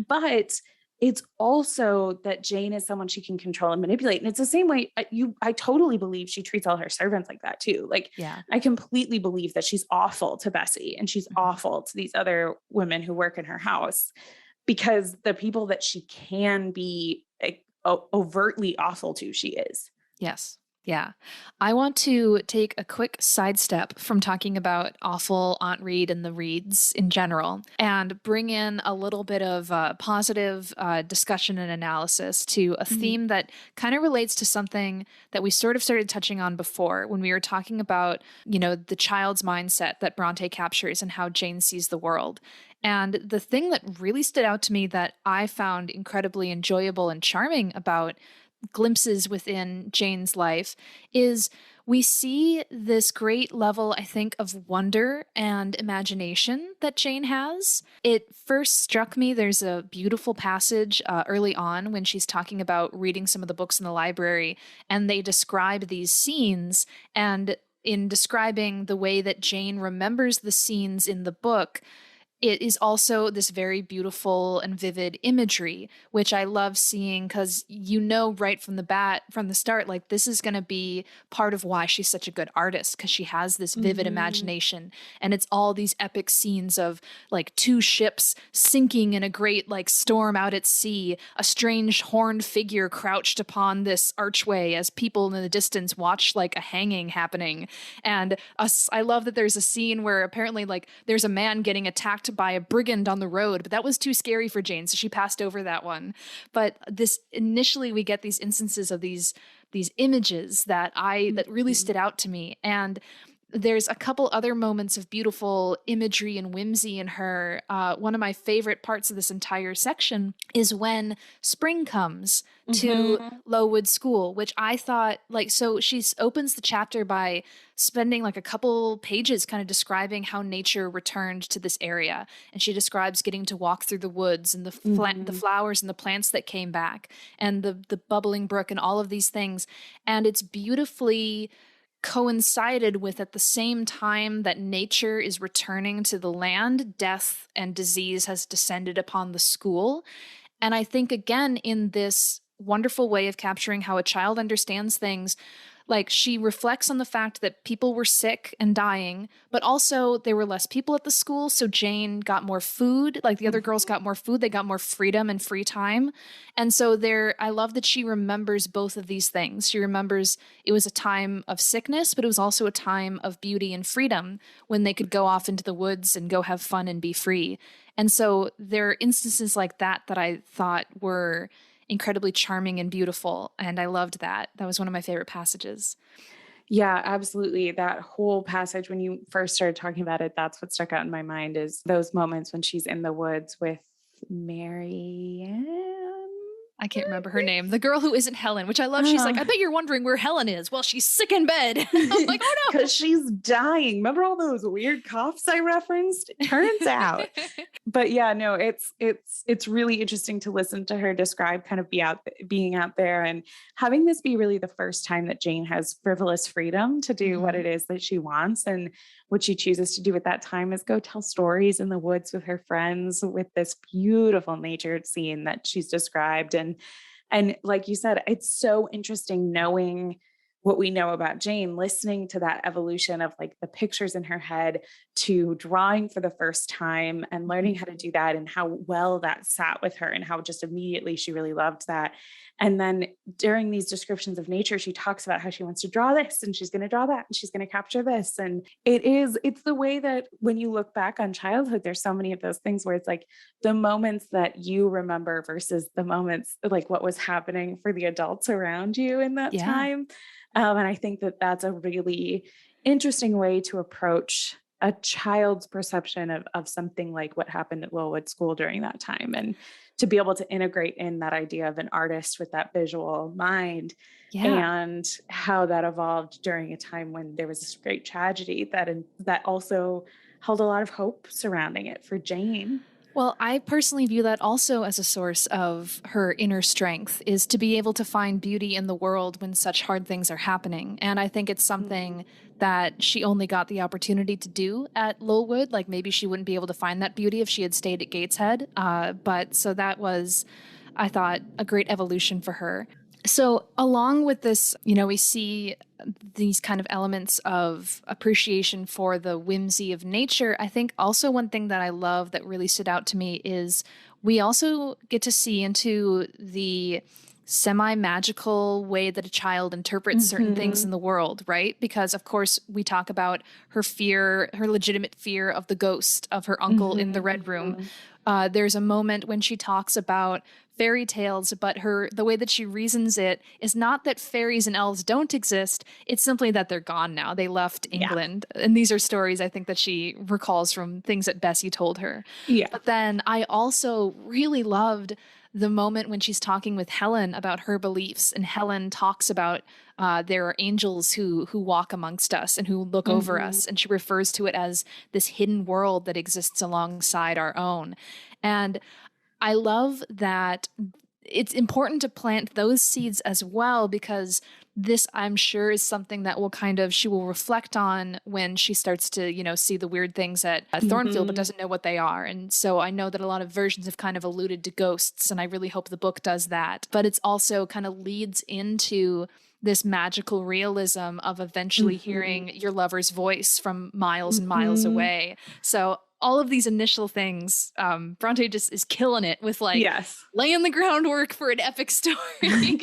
But it's also that Jane is someone she can control and manipulate. And it's the same way I totally believe she treats all her servants like that too. Like, I completely believe that she's awful to Bessie and she's awful to these other women who work in her house, because the people that she can be overtly awful to, she is. Yes. Yeah. I want to take a quick sidestep from talking about awful Aunt Reed and the Reeds in general and bring in a little bit of positive discussion and analysis to a theme that kind of relates to something that we sort of started touching on before when we were talking about, the child's mindset that Bronte captures and how Jane sees the world. And the thing that really stood out to me that I found incredibly enjoyable and charming about glimpses within Jane's life is we see this great level, I think, of wonder and imagination that Jane has. It first struck me, there's a beautiful passage early on when she's talking about reading some of the books in the library, and they describe these scenes. And in describing the way that Jane remembers the scenes in the book, it is also this very beautiful and vivid imagery, which I love seeing because you know right from the start, like this is going to be part of why she's such a good artist because she has this vivid Mm-hmm. imagination. And it's all these epic scenes of like two ships sinking in a great like storm out at sea, a strange horned figure crouched upon this archway as people in the distance watch like a hanging happening. And us, I love that there's a scene where apparently like there's a man getting attacked by a brigand on the road, but that was too scary for Jane, so she passed over that one. But this initially we get these instances of these images that really Mm-hmm. stood out to me. And there's a couple other moments of beautiful imagery and whimsy in her. One of my favorite parts of this entire section is when spring comes to Mm-hmm. Lowood School, which I thought, like, so she opens the chapter by spending like a couple pages kind of describing how nature returned to this area. And she describes getting to walk through the woods and the Mm-hmm. flowers and the plants that came back and the bubbling brook and all of these things. And it's beautifully coincided with at the same time that nature is returning to the land, death and disease has descended upon the school. And I think, again, in this wonderful way of capturing how a child understands things, like she reflects on the fact that people were sick and dying, but also there were less people at the school. So Jane got more food, like the other girls got more food, they got more freedom and free time. And so I love that she remembers both of these things. She remembers it was a time of sickness, but it was also a time of beauty and freedom when they could go off into the woods and go have fun and be free. And so there are instances like that I thought were incredibly charming and beautiful. And I loved that. That was one of my favorite passages. Yeah, absolutely. That whole passage, when you first started talking about it, that's what stuck out in my mind is those moments when she's in the woods with Marianne. I can't remember her name. The girl who isn't Helen, which I love. She's like, Uh, I bet you're wondering where Helen is. Well, she's sick in bed. I'm like, oh because she's dying. Remember all those weird coughs I referenced? It turns out. no. But yeah, no, it's really interesting to listen to her describe kind of being out there and having this be really the first time that Jane has frivolous freedom to do what Hmm. it is that she wants. And what she chooses to do at that time is go tell stories in the woods with her friends with this beautiful natured scene that she's described. And like you said, it's so interesting knowing what we know about Jane, listening to that evolution of like the pictures in her head to drawing for the first time and learning how to do that and how well that sat with her and how just immediately she really loved that. And then during these descriptions of nature, she talks about how she wants to draw this and she's going to draw that and she's going to capture this. And it's the way that when you look back on childhood, there's so many of those things where it's like the moments that you remember versus the moments like what was happening for the adults around you in that Yeah. time. And I think that that's a really interesting way to approach a child's perception of something like what happened at Lowood School during that time. And to be able to integrate in that idea of an artist with that visual mind Yeah. and how that evolved during a time when there was this great tragedy that also held a lot of hope surrounding it for Jane. Well, I personally view that also as a source of her inner strength, is to be able to find beauty in the world when such hard things are happening. And I think it's Mhm. something that she only got the opportunity to do at Lowood. Like maybe she wouldn't be able to find that beauty if she had stayed at Gateshead. But so that was, I thought, a great evolution for her. So, along with this, we see these kind of elements of appreciation for the whimsy of nature. I think also one thing that I love that really stood out to me is we also get to see into the semi magical way that a child interprets certain things Mhm. in the world, right? Because, of course, we talk about her fear, her legitimate fear of the ghost of her uncle in the Mhm. Red Room. Mhm. There's a moment when she talks about fairy tales, but the way that she reasons it is not that fairies and elves don't exist. It's simply that they're gone now. They left Yeah. England. And these are stories I think that she recalls from things that Bessie told her. Yeah. But then I also really loved the moment when she's talking with Helen about her beliefs, and Helen talks about there are angels who walk amongst us and who look over Mhm. us, and she refers to it as this hidden world that exists alongside our own. And I love that it's important to plant those seeds as well, because this, I'm sure, is something that she will reflect on when she starts to, see the weird things at Thornfield, but Mhm. doesn't know what they are. And so I know that a lot of versions have kind of alluded to ghosts, and I really hope the book does that. But it's also kind of leads into this magical realism of eventually Mhm. hearing your lover's voice from miles and miles Mhm. away. So all of these initial things, Bronte just is killing it with like Yes. laying the groundwork for an epic story. I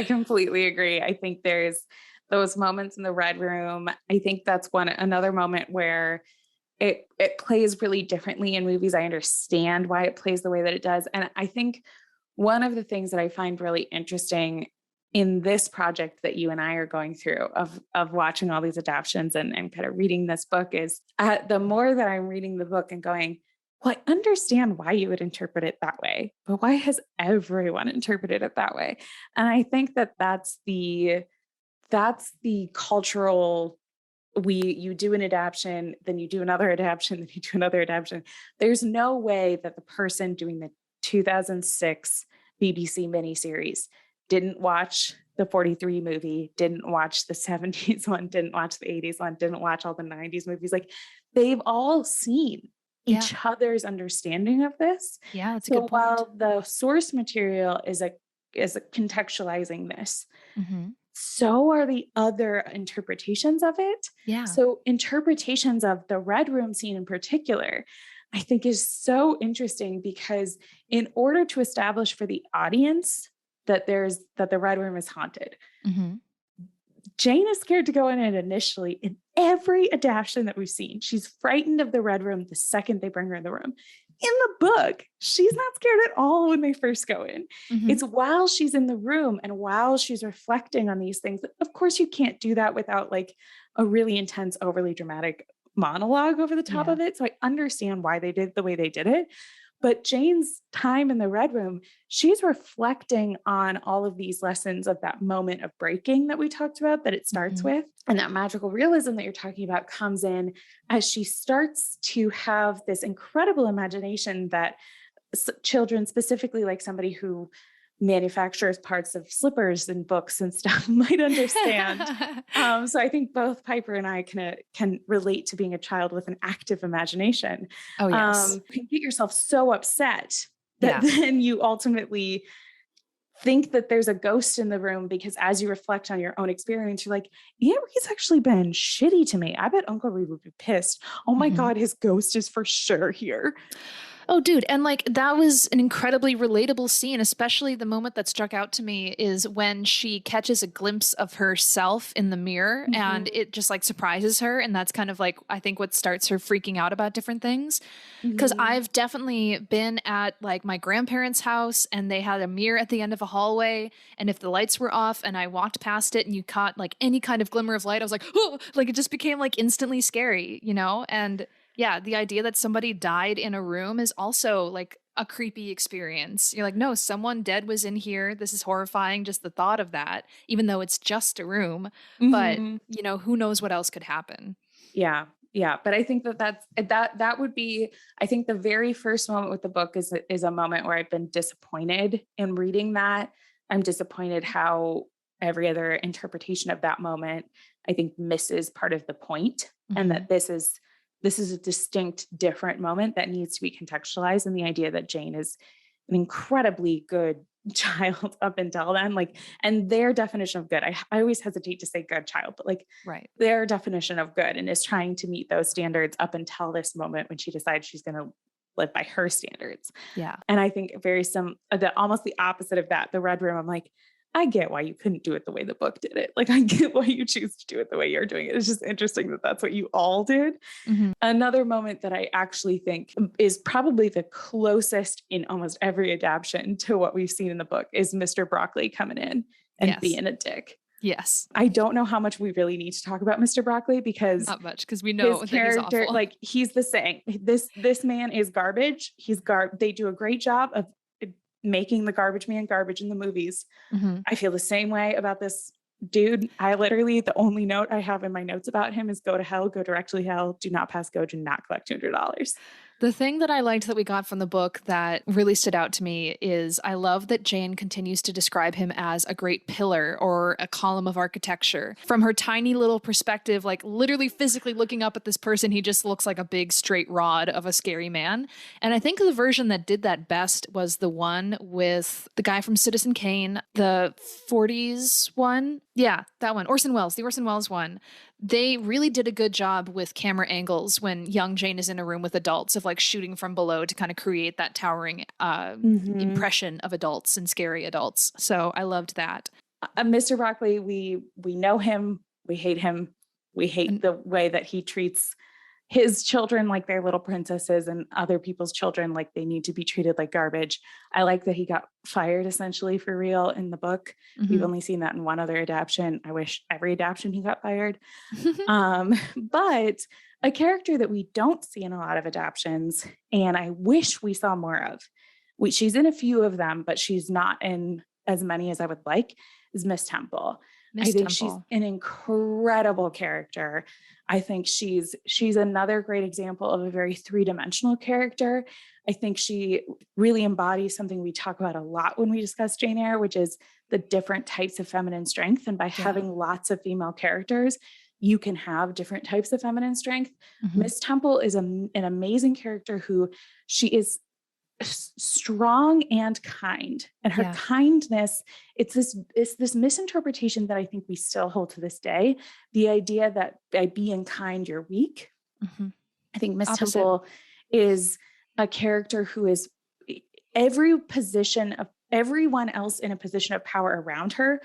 completely agree. I think there's those moments in the Red Room. I think that's another moment where it plays really differently in movies. I understand why it plays the way that it does. And I think one of the things that I find really interesting in this project that you and I are going through of watching all these adaptations and kind of reading this book is the more that I'm reading the book and going, well, I understand why you would interpret it that way, but why has everyone interpreted it that way? And I think that that's the cultural, you do an adaptation, then you do another adaptation, then you do another adaptation. There's no way that the person doing the 2006 BBC miniseries didn't watch the 43 movie, didn't watch the 70s one, didn't watch the 80s one, didn't watch all the 90s movies. Like, they've all seen Yeah. each other's understanding of this. Yeah, that's a good So point. while the source material is contextualizing this, Hmm. so are the other interpretations of it. Yeah. So, interpretations of the Red Room scene in particular, I think is so interesting because in order to establish for the audience that the Red Room is haunted, Hmm. Jane is scared to go in it initially in every adaptation that we've seen. She's frightened of the Red Room the second they bring her in the room. In the book, she's not scared at all when they first go in. Hmm. It's while she's in the room and while she's reflecting on these things. Of course, you can't do that without like a really intense, overly dramatic monologue over the top Yeah. of it. So I understand why they did the way they did it. But Jane's time in the Red Room, she's reflecting on all of these lessons of that moment of breaking that we talked about, that it starts Hmm. with. And that magical realism that you're talking about comes in as she starts to have this incredible imagination that children, specifically like somebody who manufactures parts of slippers and books and stuff, might understand. So I think both Piper and I can relate to being a child with an active imagination. Oh, yes. You can get yourself so upset that Yeah. then you ultimately think that there's a ghost in the room because as you reflect on your own experience, you're like, Aunt Reed's actually been shitty to me. I bet Uncle Reed would be pissed. Oh my Hmm. God, his ghost is for sure here. Oh, dude. And like that was an incredibly relatable scene, especially the moment that struck out to me is when she catches a glimpse of herself in the mirror and Mhm. it just like surprises her. And that's kind of like, I think what starts her freaking out about different things. Cause Mhm. I've definitely been at like my grandparents' house and they had a mirror at the end of a hallway. And if the lights were off and I walked past it and you caught like any kind of glimmer of light, I was like, oh, like it just became like instantly scary, you know? And yeah, the idea that somebody died in a room is also like a creepy experience. You're like, no, someone dead was in here. This is horrifying, just the thought of that, even though it's just a room. But, Mhm. who knows what else could happen? Yeah. Yeah. But I think that would be, I think the very first moment with the book is a moment where I've been disappointed in reading that. I'm disappointed how every other interpretation of that moment, I think, misses part of the point, and Hmm. that this is a distinct different moment that needs to be contextualized, and the idea that Jane is an incredibly good child up until then, like, and their definition of good, I always hesitate to say good child, but like Right. their definition of good, and is trying to meet those standards up until this moment when she decides she's going to live by her standards. Yeah. And I think almost the opposite of that, the Red Room, I'm like, I get why you couldn't do it the way the book did it. Like, I get why you choose to do it the way you're doing it. It's just interesting that that's what you all did. Hmm. Another moment that I actually think is probably the closest in almost every adaptation to what we've seen in the book is Mr. Broccoli coming in and Yes. being a dick. Yes. I don't know how much we really need to talk about Mr. Broccoli because Not much because we his know that he's character, awful. like, he's the same. This man is garbage. They do a great job of making the garbage man garbage in the movies. Hmm. I feel the same way about this dude. I literally, the only note I have in my notes about him is go to hell, go directly hell, do not pass go, do not collect $200. The thing that I liked that we got from the book that really stood out to me is I love that Jane continues to describe him as a great pillar or a column of architecture. From her tiny little perspective, like literally physically looking up at this person, he just looks like a big straight rod of a scary man. And I think the version that did that best was the one with the guy from Citizen Kane, the 40s one. Yeah, that one. Orson Welles, the Orson Welles one. They really did a good job with camera angles when young Jane is in a room with adults of like shooting from below to kind of create that towering Mm-hmm. impression of adults and scary adults. So I loved that. Mr. Broccoli, we know him, we hate him, we hate And the way that he treats his children like they're little princesses and other people's children like they need to be treated like garbage. I like that he got fired essentially for real in the book. We've mhm. only seen that in one other adaptation. I wish every adaptation he got fired. But a character that we don't see in a lot of adaptions, and I wish we saw more of. She's in a few of them, but she's not in as many as I would like, is Miss Temple. I Miss think she's Temple. an incredible character. I think she's another great example of a very three-dimensional character. I think she really embodies something we talk about a lot when we discuss Jane Eyre, which is the different types of feminine strength. And by Yeah. having lots of female characters, you can have different types of feminine strength. Mhm. Miss Temple is an amazing character who she is strong and kind, and her Yeah. kindness, it's this misinterpretation that I think we still hold to this day, the idea that by being kind you're weak. Mhm. I think Miss Opposite. Temple is a character who is every position of everyone else in a position of power around her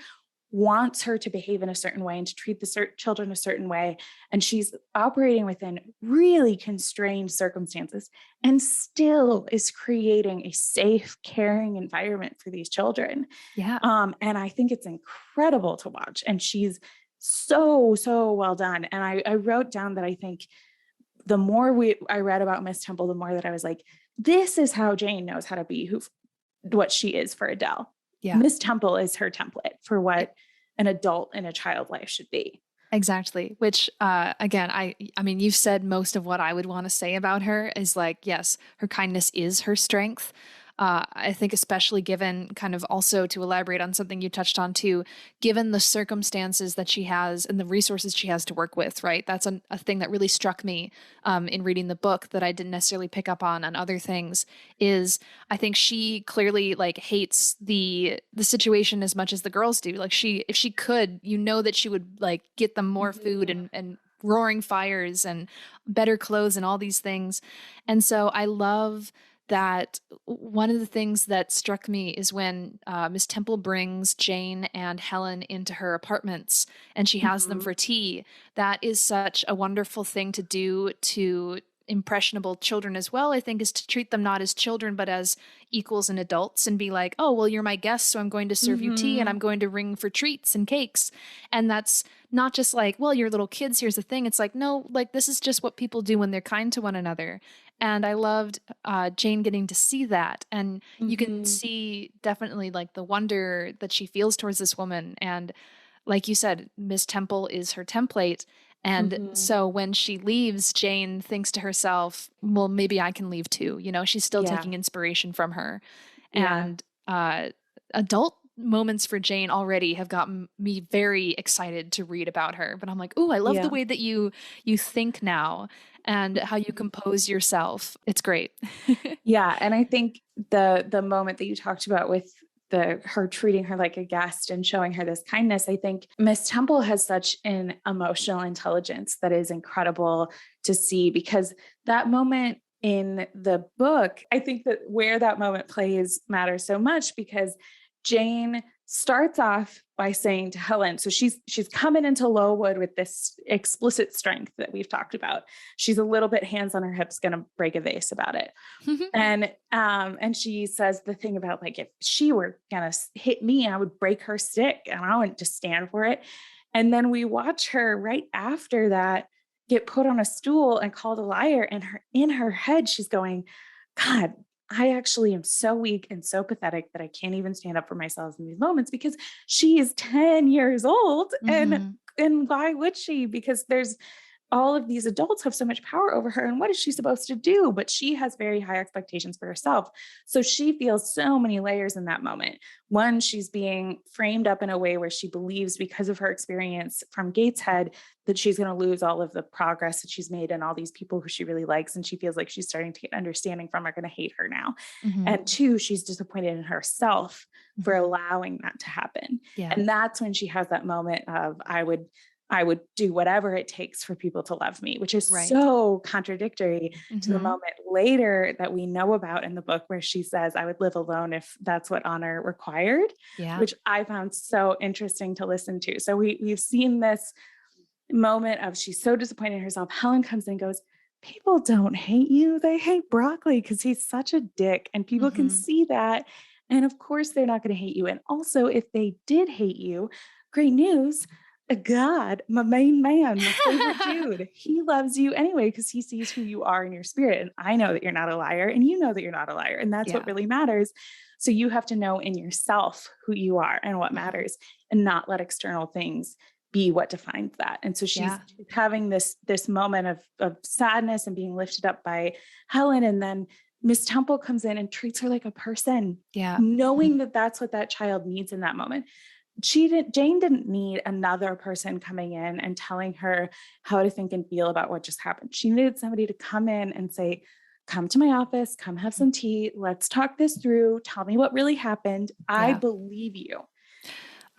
wants her to behave in a certain way and to treat the children a certain way. And she's operating within really constrained circumstances and still is creating a safe, caring environment for these children. Yeah. And I think it's incredible to watch. And she's so well done. And I wrote down that I think the more I read about Miss Temple, the more that I was like, this is how Jane knows how to be what she is for Adele. Yeah. Miss Temple is her template for E- what an adult in a child life should be. Exactly. Which, again, I mean, you've said most of what I would want to say about her is like, yes, her kindness is her strength. I think, especially given kind of also to elaborate on something you touched on too, given the circumstances that she has and the resources she has to work with, right? That's a thing that really struck me in reading the book that I didn't necessarily pick up on other things. Is I think she clearly like hates the situation as much as the girls do. Like she, if she could, you know that she would like get them more food Mhm. and roaring fires and better clothes and all these things. And so I love that one of the things that struck me is when Miss Temple brings Jane and Helen into her apartments and she has them Mhm. for tea. That is such a wonderful thing to do to impressionable children as well, I think, is to treat them not as children, but as equals and adults and be like, oh, well, you're my guest, so I'm going to serve you tea and Mhm. I'm going to ring for treats and cakes. And that's not just like, well, you're little kids, here's the thing. It's like, no, like this is just what people do when they're kind to one another. And I loved Jane getting to see that. And you can Mhm. see definitely like the wonder that she feels towards this woman. And like you said, Miss Temple is her template. And Mhm. so when she leaves, Jane thinks to herself, well, maybe I can leave too. You know, she's still Yeah. taking inspiration from her. Yeah. And adult moments for Jane already have gotten me very excited to read about her. But I'm like, oh, I love the Yeah. way that you think now and how you Mhm. compose yourself. It's great. Yeah, and I think the moment that you talked about with the her treating her like a guest and showing her this kindness, I think Miss Temple has such an emotional intelligence that is incredible to see, because that moment in the book, I think that where that moment plays matters so much, because Jane starts off by saying to Helen, so she's coming into Lowood with this explicit strength that we've talked about. She's a little bit hands on her hips, going to break a vase about it. And she says the thing about like, if she were gonna hit me, I would break her stick and I wouldn't just stand for it. And then we watch her right after that get put on a stool and called a liar, and her in her head she's going, God, I actually am so weak and so pathetic that I can't even stand up for myself in these moments, because she is 10 years old. and hmm and why would she? Because there's all of these adults have so much power over her. And what is she supposed to do? But she has very high expectations for herself. So she feels so many layers in that moment. One, she's being framed up in a way where she believes, because of her experience from Gateshead, that she's going to lose all of the progress that she's made, and all these people who she really likes. And she feels like she's starting to get understanding from are going to hate her now. Mm-hmm. And two, she's disappointed in herself for Mm-hmm. allowing that to happen. Yeah. And that's when she has that moment of, I would do whatever it takes for people to love me, which is Right. so contradictory to the Mm-hmm. moment later that we know about in the book where she says, I would live alone if that's what honor required, Yeah. which I found so interesting to listen to. So we've seen this moment of, she's so disappointed in herself. Helen comes in and goes, people don't hate you. They hate Broccoli because he's such a dick, and people can Mm-hmm. see that. And of course, they're not going to hate you. And also, if they did hate you, great news. God, my main man, my favorite dude, he loves you anyway because he sees who you are in your spirit. And I know that you're not a liar, and you know that you're not a liar. And that's what Yeah. really matters. So you have to know in yourself who you are and what Mm-hmm. matters, and not let external things be what defines that. And so she's Yeah. having this moment of sadness and being lifted up by Helen. And then Miss Temple comes in and treats her like a person, Yeah. knowing that that's what that child needs in that moment. Jane didn't need another person coming in and telling her how to think and feel about what just happened. She needed somebody to come in and say, come to my office, come have some tea, let's talk this through, tell me what really happened. I Yeah. believe you.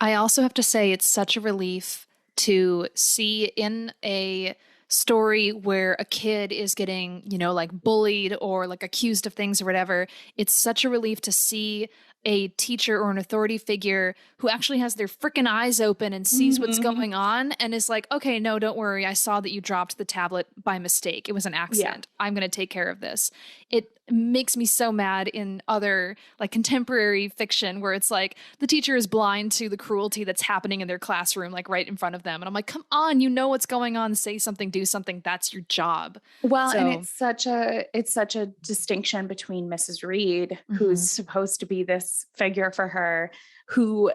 I also have to say it's such a relief to see in a story where a kid is getting, like bullied or like accused of things or whatever. It's such a relief to see a teacher or an authority figure who actually has their freaking eyes open and sees what's Mhm. going on and is like, okay, no, don't worry. I saw that you dropped the tablet by mistake. It was an Yeah. accident. I'm going to take care of this. It makes me so mad in other like contemporary fiction where it's like the teacher is blind to the cruelty that's happening in their classroom, like right in front of them. And I'm like, come on, you know what's going on. Say something, do something. That's your job. Well, and So, it's such a distinction between Mrs. Reed, who's mhm, supposed to be this figure for her, who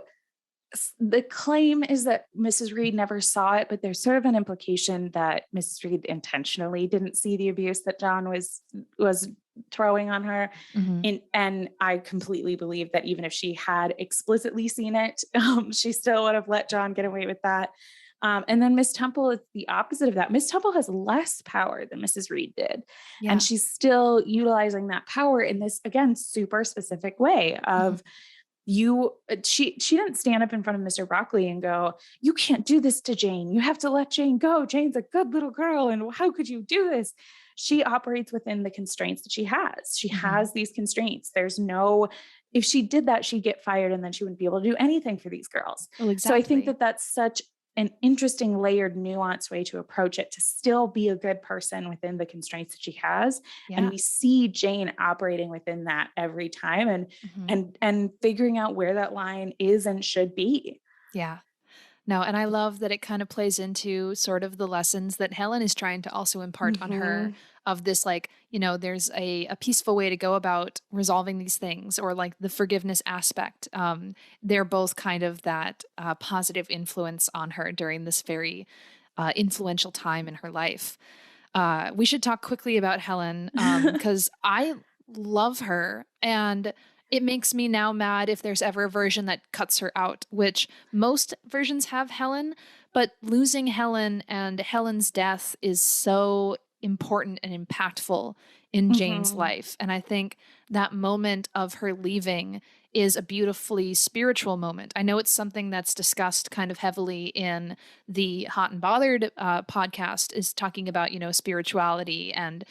the claim is that Mrs. Reed never saw it, but there's sort of an implication that Mrs. Reed intentionally didn't see the abuse that John was throwing on her. mhm, And I completely believe that even if she had explicitly seen it, she still would have let John get away with that. And then Miss Temple is the opposite of that. Miss Temple has less power than Mrs. Reed did. And yeah, she's still utilizing that power in this, again, super specific way mhm, of she didn't stand up in front of Mr. Broccoli and go, you can't do this to Jane. You have to let Jane go. Jane's a good little girl. And how could you do this? She operates within the constraints that she has. She mhm. has these constraints. If she did that, she'd get fired and then she wouldn't be able to do anything for these girls. Well, So I think exactly. that that's such an interesting, layered, nuanced way to approach it, to still be a good person within the constraints that she has. And Yeah. we see Jane operating within that every time, Mhm. and figuring out where that line is and should be. Yeah. No, and I love that it kind of plays into sort of the lessons that Helen is trying to also impart on her Mhm. of this, like, there's a peaceful way to go about resolving these things or like the forgiveness aspect. They're both kind of that positive influence on her during this very influential time in her life. We should talk quickly about Helen because I love her and it makes me now mad if there's ever a version that cuts her out, which most versions have Helen, but losing Helen and Helen's death is so important and impactful in Jane's Mhm. life. And I think that moment of her leaving is a beautifully spiritual moment. I know it's something that's discussed kind of heavily in the Hot and Bothered podcast is talking about, spirituality and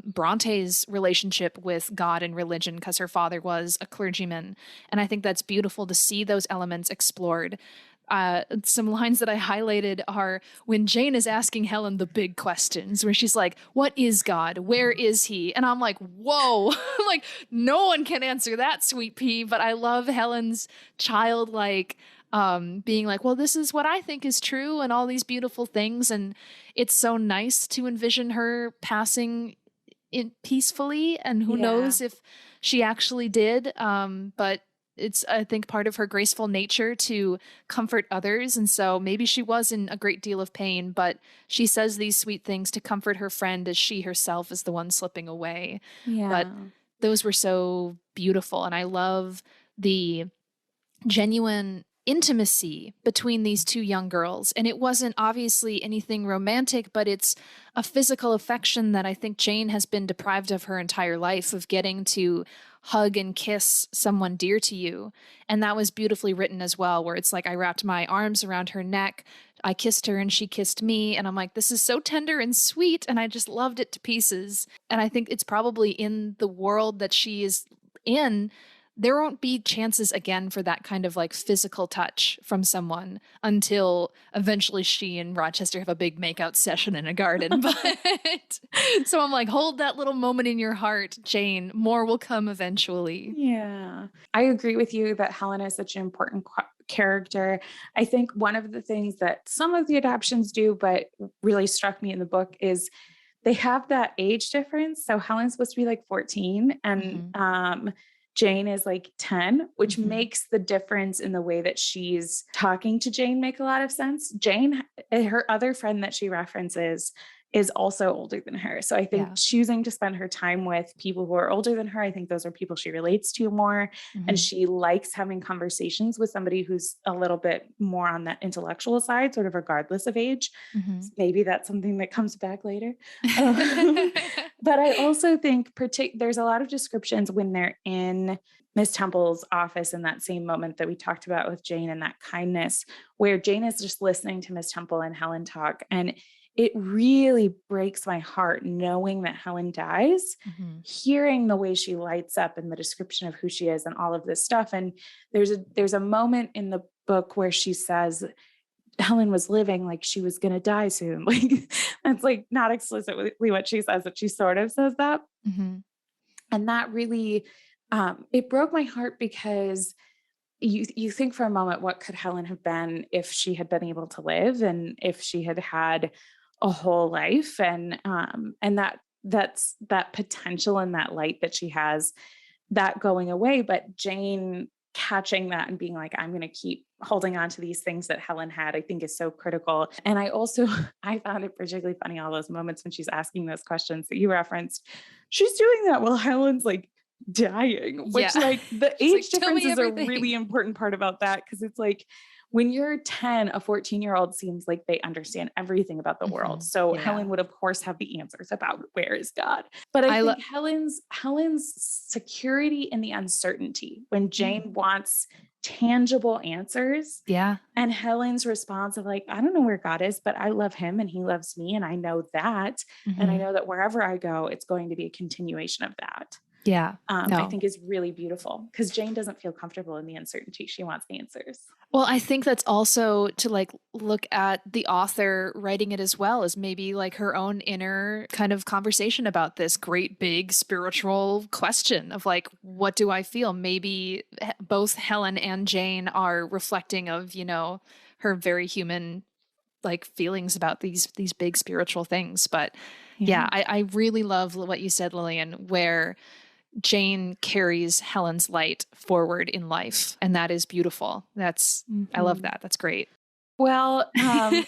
Bronte's relationship with God and religion because her father was a clergyman. And I think that's beautiful to see those elements explored. Some lines that I highlighted are when Jane is asking Helen the big questions, where she's like, what is God? Where is he? And I'm like, whoa, like no one can answer that, sweet pea. But I love Helen's childlike being like, well, this is what I think is true and all these beautiful things. And it's so nice to envision her passing in peacefully. And who Yeah. knows if she actually did. But it's, I think, part of her graceful nature to comfort others. And so maybe she was in a great deal of pain, but she says these sweet things to comfort her friend as she herself is the one slipping away. But Yeah. those were so beautiful. And I love the genuine intimacy between these two young girls. And it wasn't obviously anything romantic, but it's a physical affection that I think Jane has been deprived of her entire life, of getting to hug and kiss someone dear to you. And that was beautifully written as well, where it's like I wrapped my arms around her neck, I kissed her and she kissed me. And I'm like, this is so tender and sweet. And I just loved it to pieces. And I think it's probably in the world that she is in, there won't be chances again for that kind of like physical touch from someone until eventually she and Rochester have a big makeout session in a garden. But so I'm like, hold that little moment in your heart, Jane. More will come eventually. Yeah. I agree with you that Helen is such an important character. I think one of the things that some of the adaptions do, but really struck me in the book, is they have that age difference. So Helen's supposed to be like 14 and Jane is like 10, which makes the difference in the way that she's talking to Jane make a lot of sense. Jane, her other friend that she references, is also older than her. So I think choosing to spend her time with people who are older than her, I think those are people she relates to more. And she likes having conversations with somebody who's a little bit more on that intellectual side, sort of regardless of age. So maybe that's something that comes back later. But I also think there's a lot of descriptions when they're in Miss Temple's office in that same moment that we talked about with Jane and that kindness, where Jane is just listening to Miss Temple and Helen talk. And it really breaks my heart knowing that Helen dies, hearing the way she lights up and the description of who she is and all of this stuff. And there's a moment in the book where she says Helen was living like she was going to die soon. Like that's like not explicitly what she says, but she sort of says that. And that really, it broke my heart, because you think for a moment, what could Helen have been if she had been able to live and if she had had a whole life, and that's that potential and that light that she has, that going away. But Jane catching that and being like, I'm going to keep holding on to these things that Helen had, I think is so critical. And I found it particularly funny, all those moments when she's asking those questions that you referenced. She's doing that while Helen's like dying, which like the age like, difference is a really important part about that. Cause it's like, when you're 10, a 14-year-old seems like they understand everything about the world. So Helen would of course have the answers about where is God. But I think Helen's security in the uncertainty, when Jane wants tangible answers. And Helen's response of like, I don't know where God is, but I love him and he loves me. And I know that. And I know that wherever I go, it's going to be a continuation of that. I think is really beautiful, because Jane doesn't feel comfortable in the uncertainty. She wants answers. Well, I think that's also to like look at the author writing it as well as maybe like her own inner kind of conversation about this great big spiritual question of like, what do I feel? Maybe both Helen and Jane are reflecting of, you know, her very human like feelings about these big spiritual things. But I really love what you said, Lillian, where Jane carries Helen's light forward in life. And that is beautiful. I love that. That's great. Well,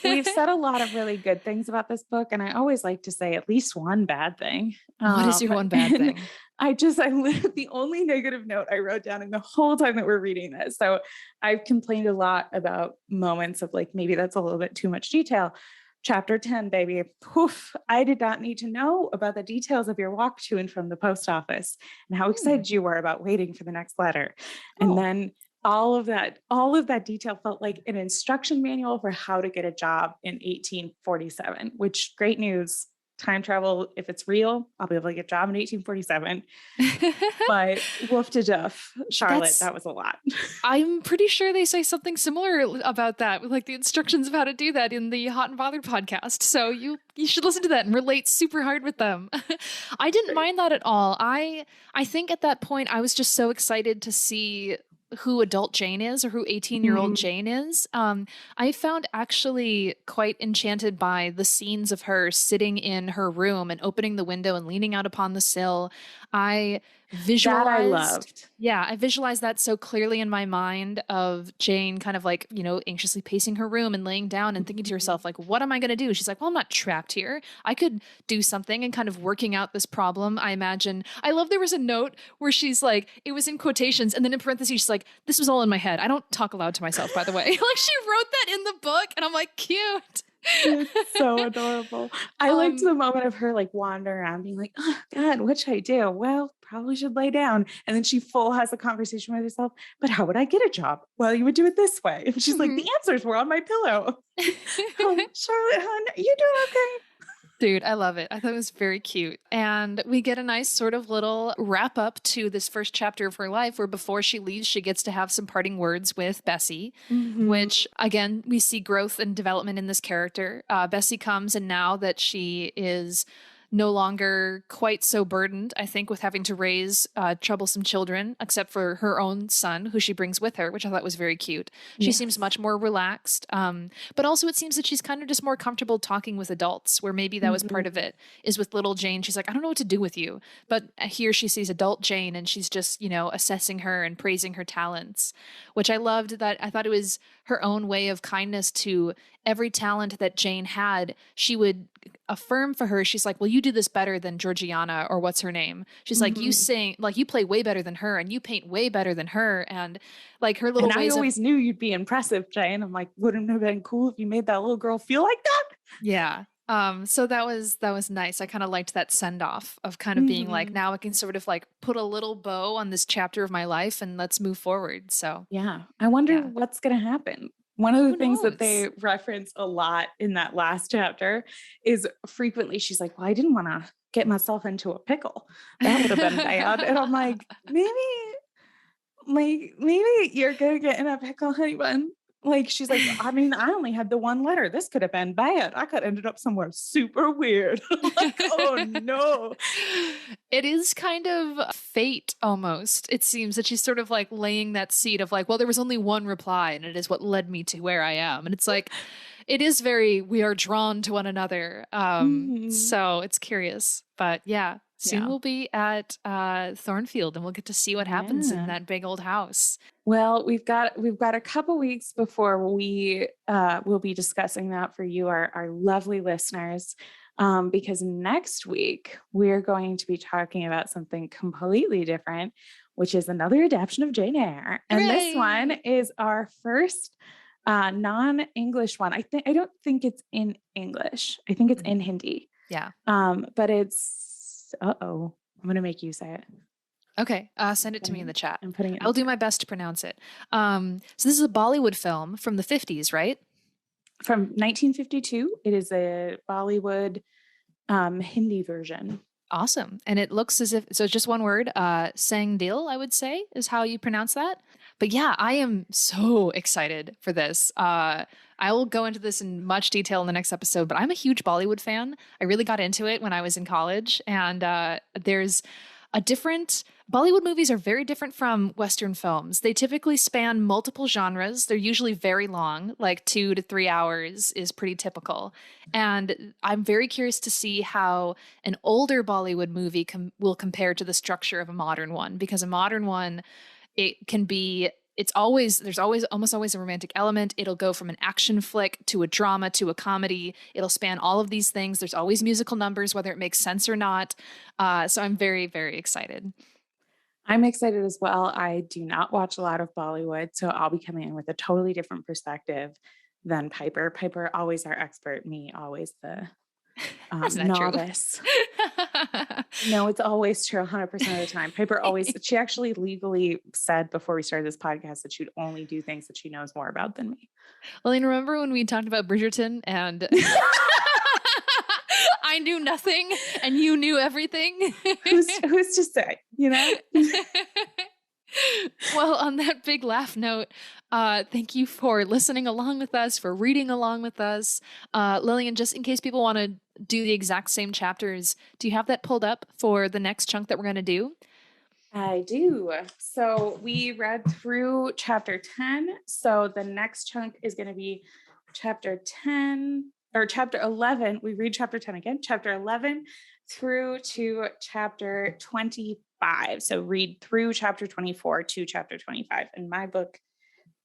we've said a lot of really good things about this book, and I always like to say at least one bad thing. What is your one bad thing? The only negative note I wrote down in the whole time that we're reading this. So I've complained a lot about moments of like, maybe that's a little bit too much detail. Chapter 10, baby. Poof. I did not need to know about the details of your walk to and from the post office and how excited you were about waiting for the next letter. And then all of that detail felt like an instruction manual for how to get a job in 1847, which, great news. Time travel, if it's real, I'll be able to get a job in 1847. But woof to duff, Charlotte, that was a lot. I'm pretty sure they say something similar about that, with like the instructions of how to do that in the Hot and Bothered podcast. So you should listen to that and relate super hard with them. I didn't mind that at all. I think at that point I was just so excited to see who adult Jane is, or who 18-year-old Jane is. I found actually quite enchanted by the scenes of her sitting in her room and opening the window and leaning out upon the sill. I That I visualized, loved. yeah, I visualized that so clearly in my mind of Jane kind of like, anxiously pacing her room and laying down and thinking to herself, like, what am I going to do? She's like, well, I'm not trapped here. I could do something, and kind of working out this problem. I imagine, I love there was a note where she's like, it was in quotations, and then in parentheses, she's like, this was all in my head. I don't talk aloud to myself, by the way. Like she wrote that in the book, and I'm like, cute. It's so adorable. I liked um, the moment of her like wandering around being like, oh God, what should I do? Well, probably should lay down. And then she full has a conversation with herself, but how would I get a job? Well, you would do it this way. And she's like, mhm. the answers were on my pillow. Oh, Charlotte, hon, you doing okay? Dude, I love it. I thought it was very cute. And we get a nice sort of little wrap up to this first chapter of her life where before she leaves, she gets to have some parting words with Bessie, Mm-hmm. which again, we see growth and development in this character. Bessie comes, and now that she is no longer quite so burdened, I think, with having to raise troublesome children, except for her own son, who she brings with her, which I thought was very cute. She seems Yes. much more relaxed. But also, it seems that she's kind of just more comfortable talking with adults, where maybe that was part of Mm-hmm. it, is with little Jane. She's like, I don't know what to do with you. But here she sees adult Jane, and she's just, assessing her and praising her talents, which I loved. That I thought it was her own way of kindness to every talent that Jane had. She would affirm for her. She's like, well, you do this better than Georgiana, or what's her name. She's like, you Mm-hmm. sing, like, you play way better than her, and you paint way better than her. And like her And little I ways of, always knew you'd be impressive, Jane. I'm like, wouldn't it have been cool if you made that little girl feel like that? yeah. So that was nice. I kind of liked that send off of kind of being like, Mm-hmm. now I can sort of like put a little bow on this chapter of my life and let's move forward. So Yeah. I wonder yeah, what's going to happen. One of the who things that knows? they reference a lot in that last chapter is frequently she's like, well, I didn't want to get myself into a pickle. That would have been bad. And I'm maybe you're going to get in a pickle, honey bun. Like, she's like, I mean, I only had the one letter. This could have been bad. I could have ended up somewhere super weird. I'm like, oh no. It is kind of fate almost. It seems that she's sort of like laying that seed of like, well, there was only one reply, and it is what led me to where I am. And it's like, it is very, we are drawn to one another. Mhm. So it's curious. But yeah, soon Yeah. we'll be at Thornfield, and we'll get to see what happens in Yeah. that big old house. Well, we've got a couple weeks before we will be discussing that for you, our lovely listeners, because next week we're going to be talking about something completely different, which is another adaptation of Jane Eyre, and this one Hooray! is our first non-English one. I don't think it's in English. I think it's in Mhm. Hindi, Yeah. but it's I'm gonna make you say it. Okay. Send it to me in the chat. I'm putting it in I'll the do chat. my best to pronounce it. So this is a Bollywood film from the 50s, right? From 1952. It is a Bollywood Hindi version. Awesome. And it looks as if, so it's just one word, Sang Dil, I would say, is how you pronounce that. But yeah, I am so excited for this. I will go into this in much detail in the next episode, but I'm a huge Bollywood fan. I really got into it when I was in college, and there's a different, Bollywood movies are very different from Western films. They typically span multiple genres. They're usually very long, like 2 to 3 hours is pretty typical. And I'm very curious to see how an older Bollywood movie will compare to the structure of a modern one, because a modern one, it can be, there's always, almost always a romantic element. It'll go from an action flick to a drama to a comedy. It'll span all of these things. There's always musical numbers, whether it makes sense or not. So I'm very, very excited. I'm excited as well. I do not watch a lot of Bollywood, so I'll be coming in with a totally different perspective than Piper. Piper, always our expert, me, always the That's not true. novice. No, it's always true 100% of the time. Piper always, she actually legally said before we started this podcast that she'd only do things that she knows more about than me. Well, and remember when we talked about Bridgerton and I knew nothing and you knew everything? Who's to say, you know? Well, on that big laugh note, thank you for listening along with us, for reading along with us. Lillian, just in case people want to do the exact same chapters, do you have that pulled up for the next chunk that we're going to do? I do. So we read through chapter 10. So the next chunk is going to be chapter 10 or chapter 11. We read chapter 10 again, chapter 11 through to chapter 25. So read through chapter 24 to chapter 25. In my book,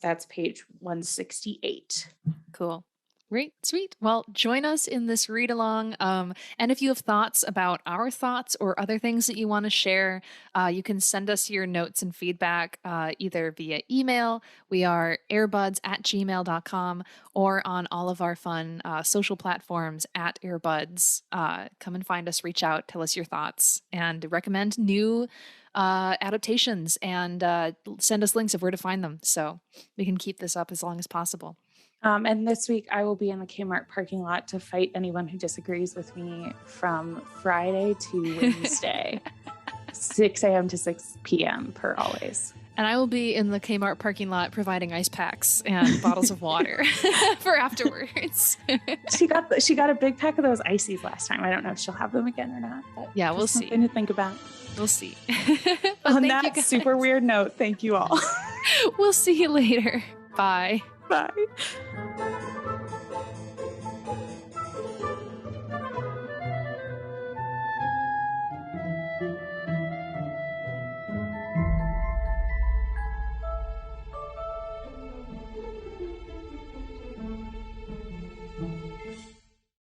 that's page 168. Cool. Great, sweet. Well, join us in this read along. And if you have thoughts about our thoughts or other things that you want to share, you can send us your notes and feedback either via email. We are airbuds@gmail.com or on all of our fun social platforms at airbuds. Come and find us, reach out, tell us your thoughts, and recommend new adaptations and send us links of where to find them so we can keep this up as long as possible. And this week I will be in the Kmart parking lot to fight anyone who disagrees with me from Friday to Wednesday, 6 a.m. to 6 p.m. per always. And I will be in the Kmart parking lot providing ice packs and bottles of water for afterwards. She got a big pack of those ices last time. I don't know if she'll have them again or not. But yeah, we'll see. Something to think about. We'll see. On that super weird note, thank you all. We'll see you later. Bye. Bye.